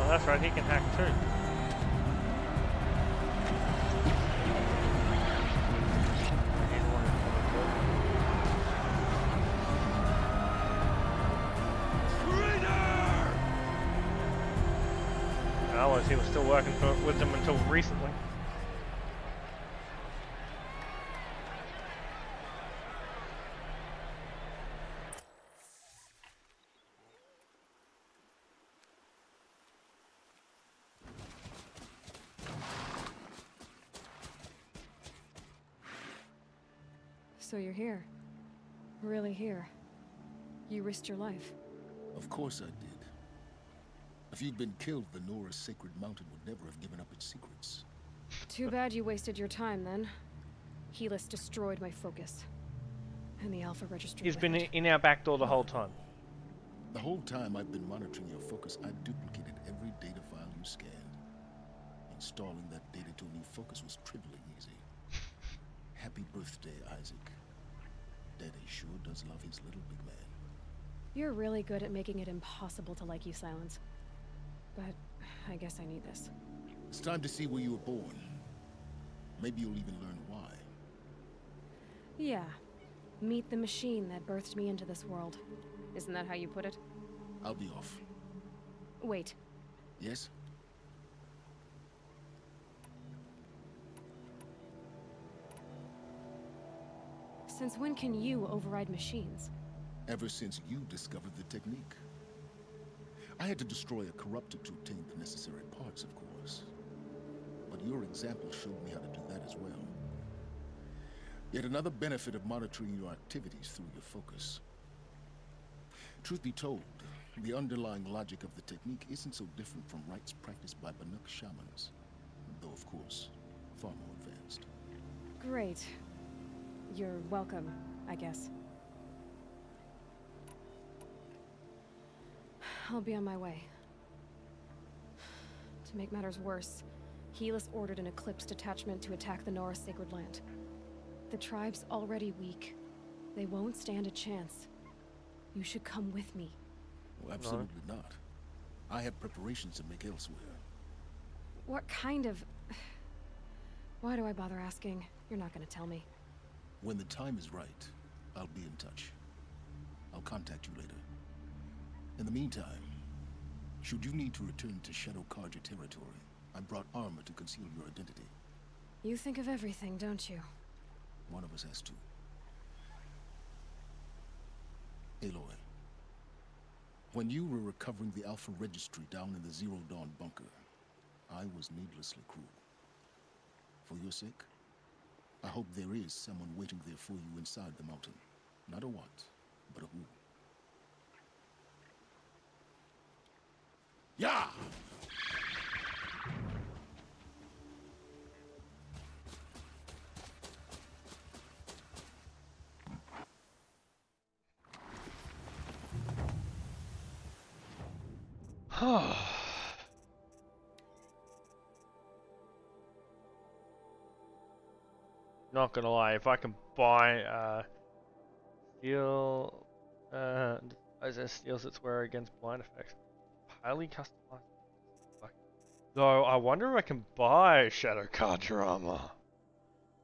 That's right, he can hack too. Otherwise he was still working with them until recently. So you're here. Really here. You risked your life. Of course I did. If you'd been killed, the Nora's sacred mountain would never have given up its secrets. Too bad you wasted your time then. Helis destroyed my focus. And the Alpha Registry. He's been in our back door the whole time. The whole time I've been monitoring your focus, I duplicated every data file you scanned. Installing that data to a new focus was trivially easy. Happy birthday, Isaac. Daddy sure does love his little big man. You're really good at making it impossible to like you, Silence. But I guess I need this. It's time to see where you were born. Maybe you'll even learn why. Yeah. Meet the machine that birthed me into this world. Isn't that how you put it? I'll be off. Wait. Yes? Since when can you override machines? Ever since you discovered the technique. I had to destroy a corruptor to obtain the necessary parts, of course. But your example showed me how to do that as well. Yet another benefit of monitoring your activities through your focus. Truth be told, the underlying logic of the technique isn't so different from rites practiced by Banuk shamans. Though, of course, far more advanced. Great. You're welcome, I guess. I'll be on my way. To make matters worse, Helis ordered an Eclipse detachment to attack the Nora Sacred Land. The tribe's already weak. They won't stand a chance. You should come with me. Well, absolutely not. I have preparations to make elsewhere. What kind of... Why do I bother asking? You're not gonna tell me. When the time is right, I'll be in touch. I'll contact you later. In the meantime, should you need to return to Shadow Carja territory, I brought armor to conceal your identity. You think of everything, don't you? One of us has to. Aloy, when you were recovering the Alpha Registry down in the Zero Dawn bunker, I was needlessly cruel. For your sake, I hope there is someone waiting there for you inside the mountain. Not a what, but a who. Yeah! Not gonna lie, if I can buy steel as it steals its wearer against blind effects, highly customized. Though I wonder if I can buy Shadow Carja armor.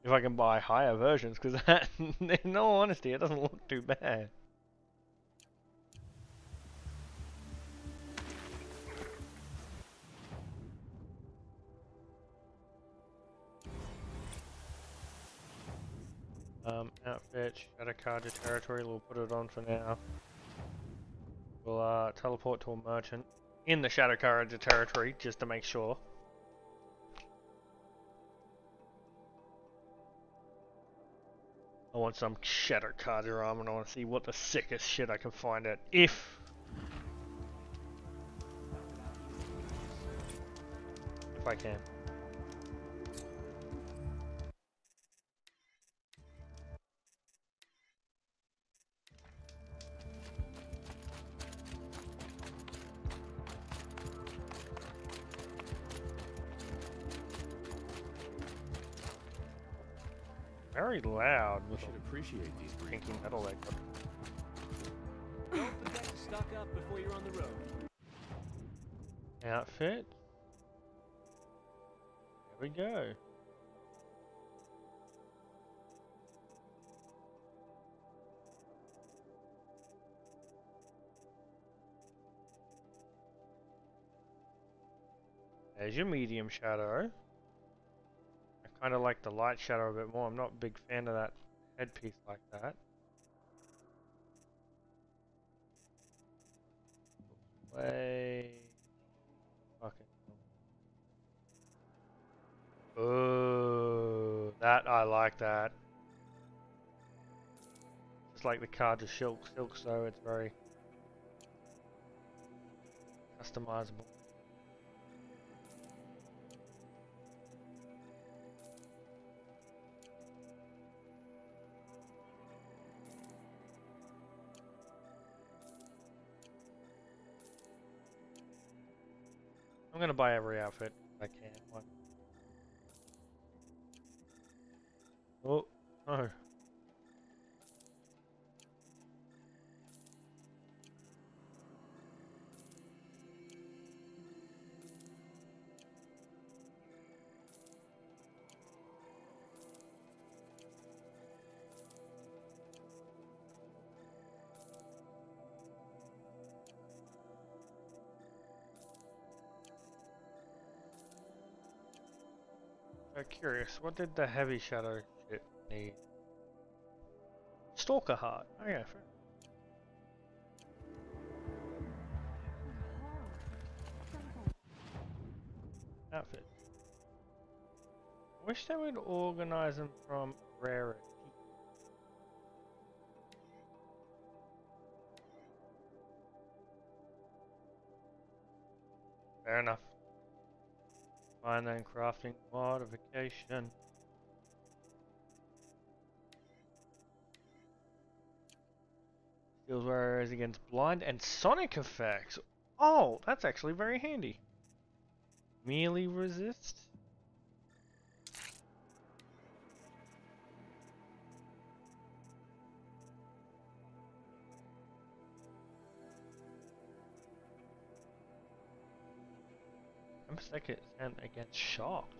If I can buy higher versions, because that, in all honesty, it doesn't look too bad. Outfit, Shadow Carja territory, we'll put it on for now. We'll teleport to a merchant in the Shadow Carja territory, just to make sure. I want some Shadow Carja armor and I want to see what the sickest shit I can find it. If I can. Very loud. We should appreciate these pinky metal like that. Don't forget to stock up before you're on the road. Outfit. There we go. There's your medium shadow. I kind of like the light shadow a bit more. I'm not a big fan of that headpiece like that. Way. Fucking. Oh, that I like that. It's like the Carja silk, so it's very customizable. I'm gonna buy every outfit I can. One. Oh, no. I'm curious, what did the heavy shadow shit need? Stalker heart. Oh yeah, fair. Outfit. Wish they would organize them from rarity. Fair enough. Fine then, crafting modification. Heals warriors against blind and sonic effects. Oh, that's actually very handy. Melee resist? I'm second and against shock.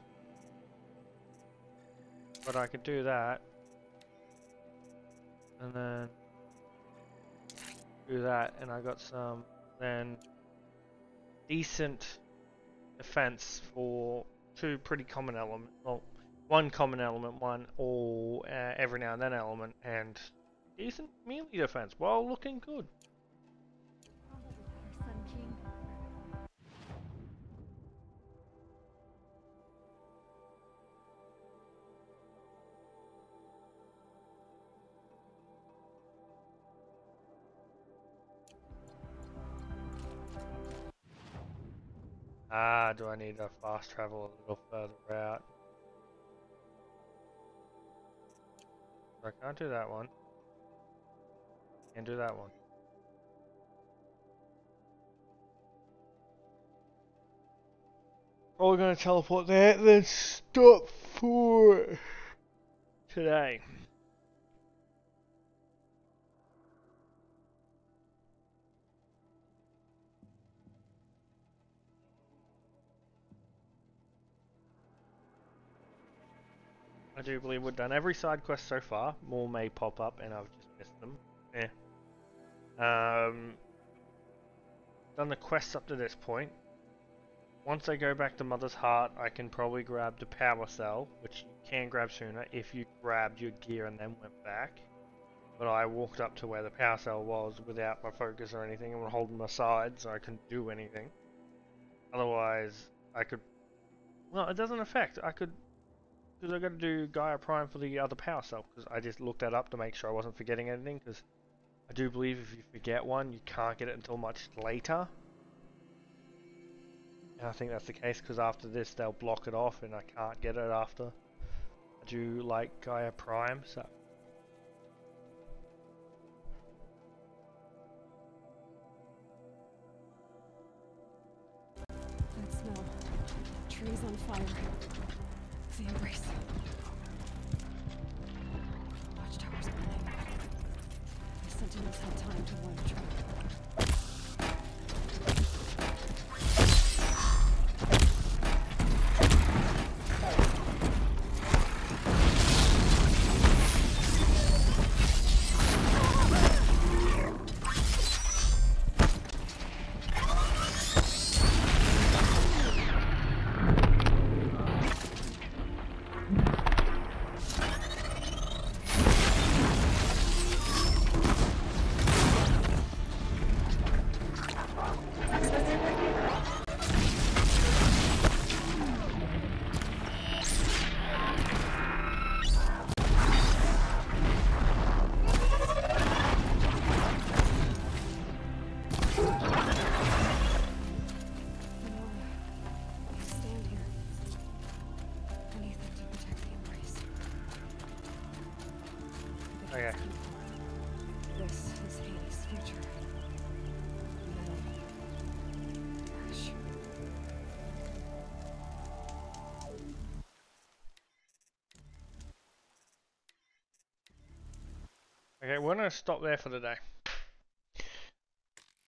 But I could do that. And then do that, and I got some then decent defense for two pretty common elements. Well, one common element, one all every now and then element, and decent melee defense while looking good. Ah, do I need to fast travel a little further out? I can't do that one. Can't do that one. Probably gonna teleport there, then stop for today. I do believe we've done every side quest so far. More may pop up and I've just missed them. Done the quests up to this point. Once I go back to Mother's Heart, I can probably grab the power cell, which you can grab sooner if you grabbed your gear and then went back. But I walked up to where the power cell was without my focus or anything and holding my side, so I couldn't do anything. Otherwise, I could... Well, it doesn't affect. I could... Because I got to do Gaia Prime for the other power cell, because I just looked that up to make sure I wasn't forgetting anything, because I do believe if you forget one, you can't get it until much later. And I think that's the case, because after this they'll block it off and I can't get it after I do like Gaia Prime, so... That smell. Trees on fire. The embrace. Watchtower's burning. The sentinels had time to warn the tribe. Okay. This is Hades' future. Ash. Okay, we're gonna stop there for the day.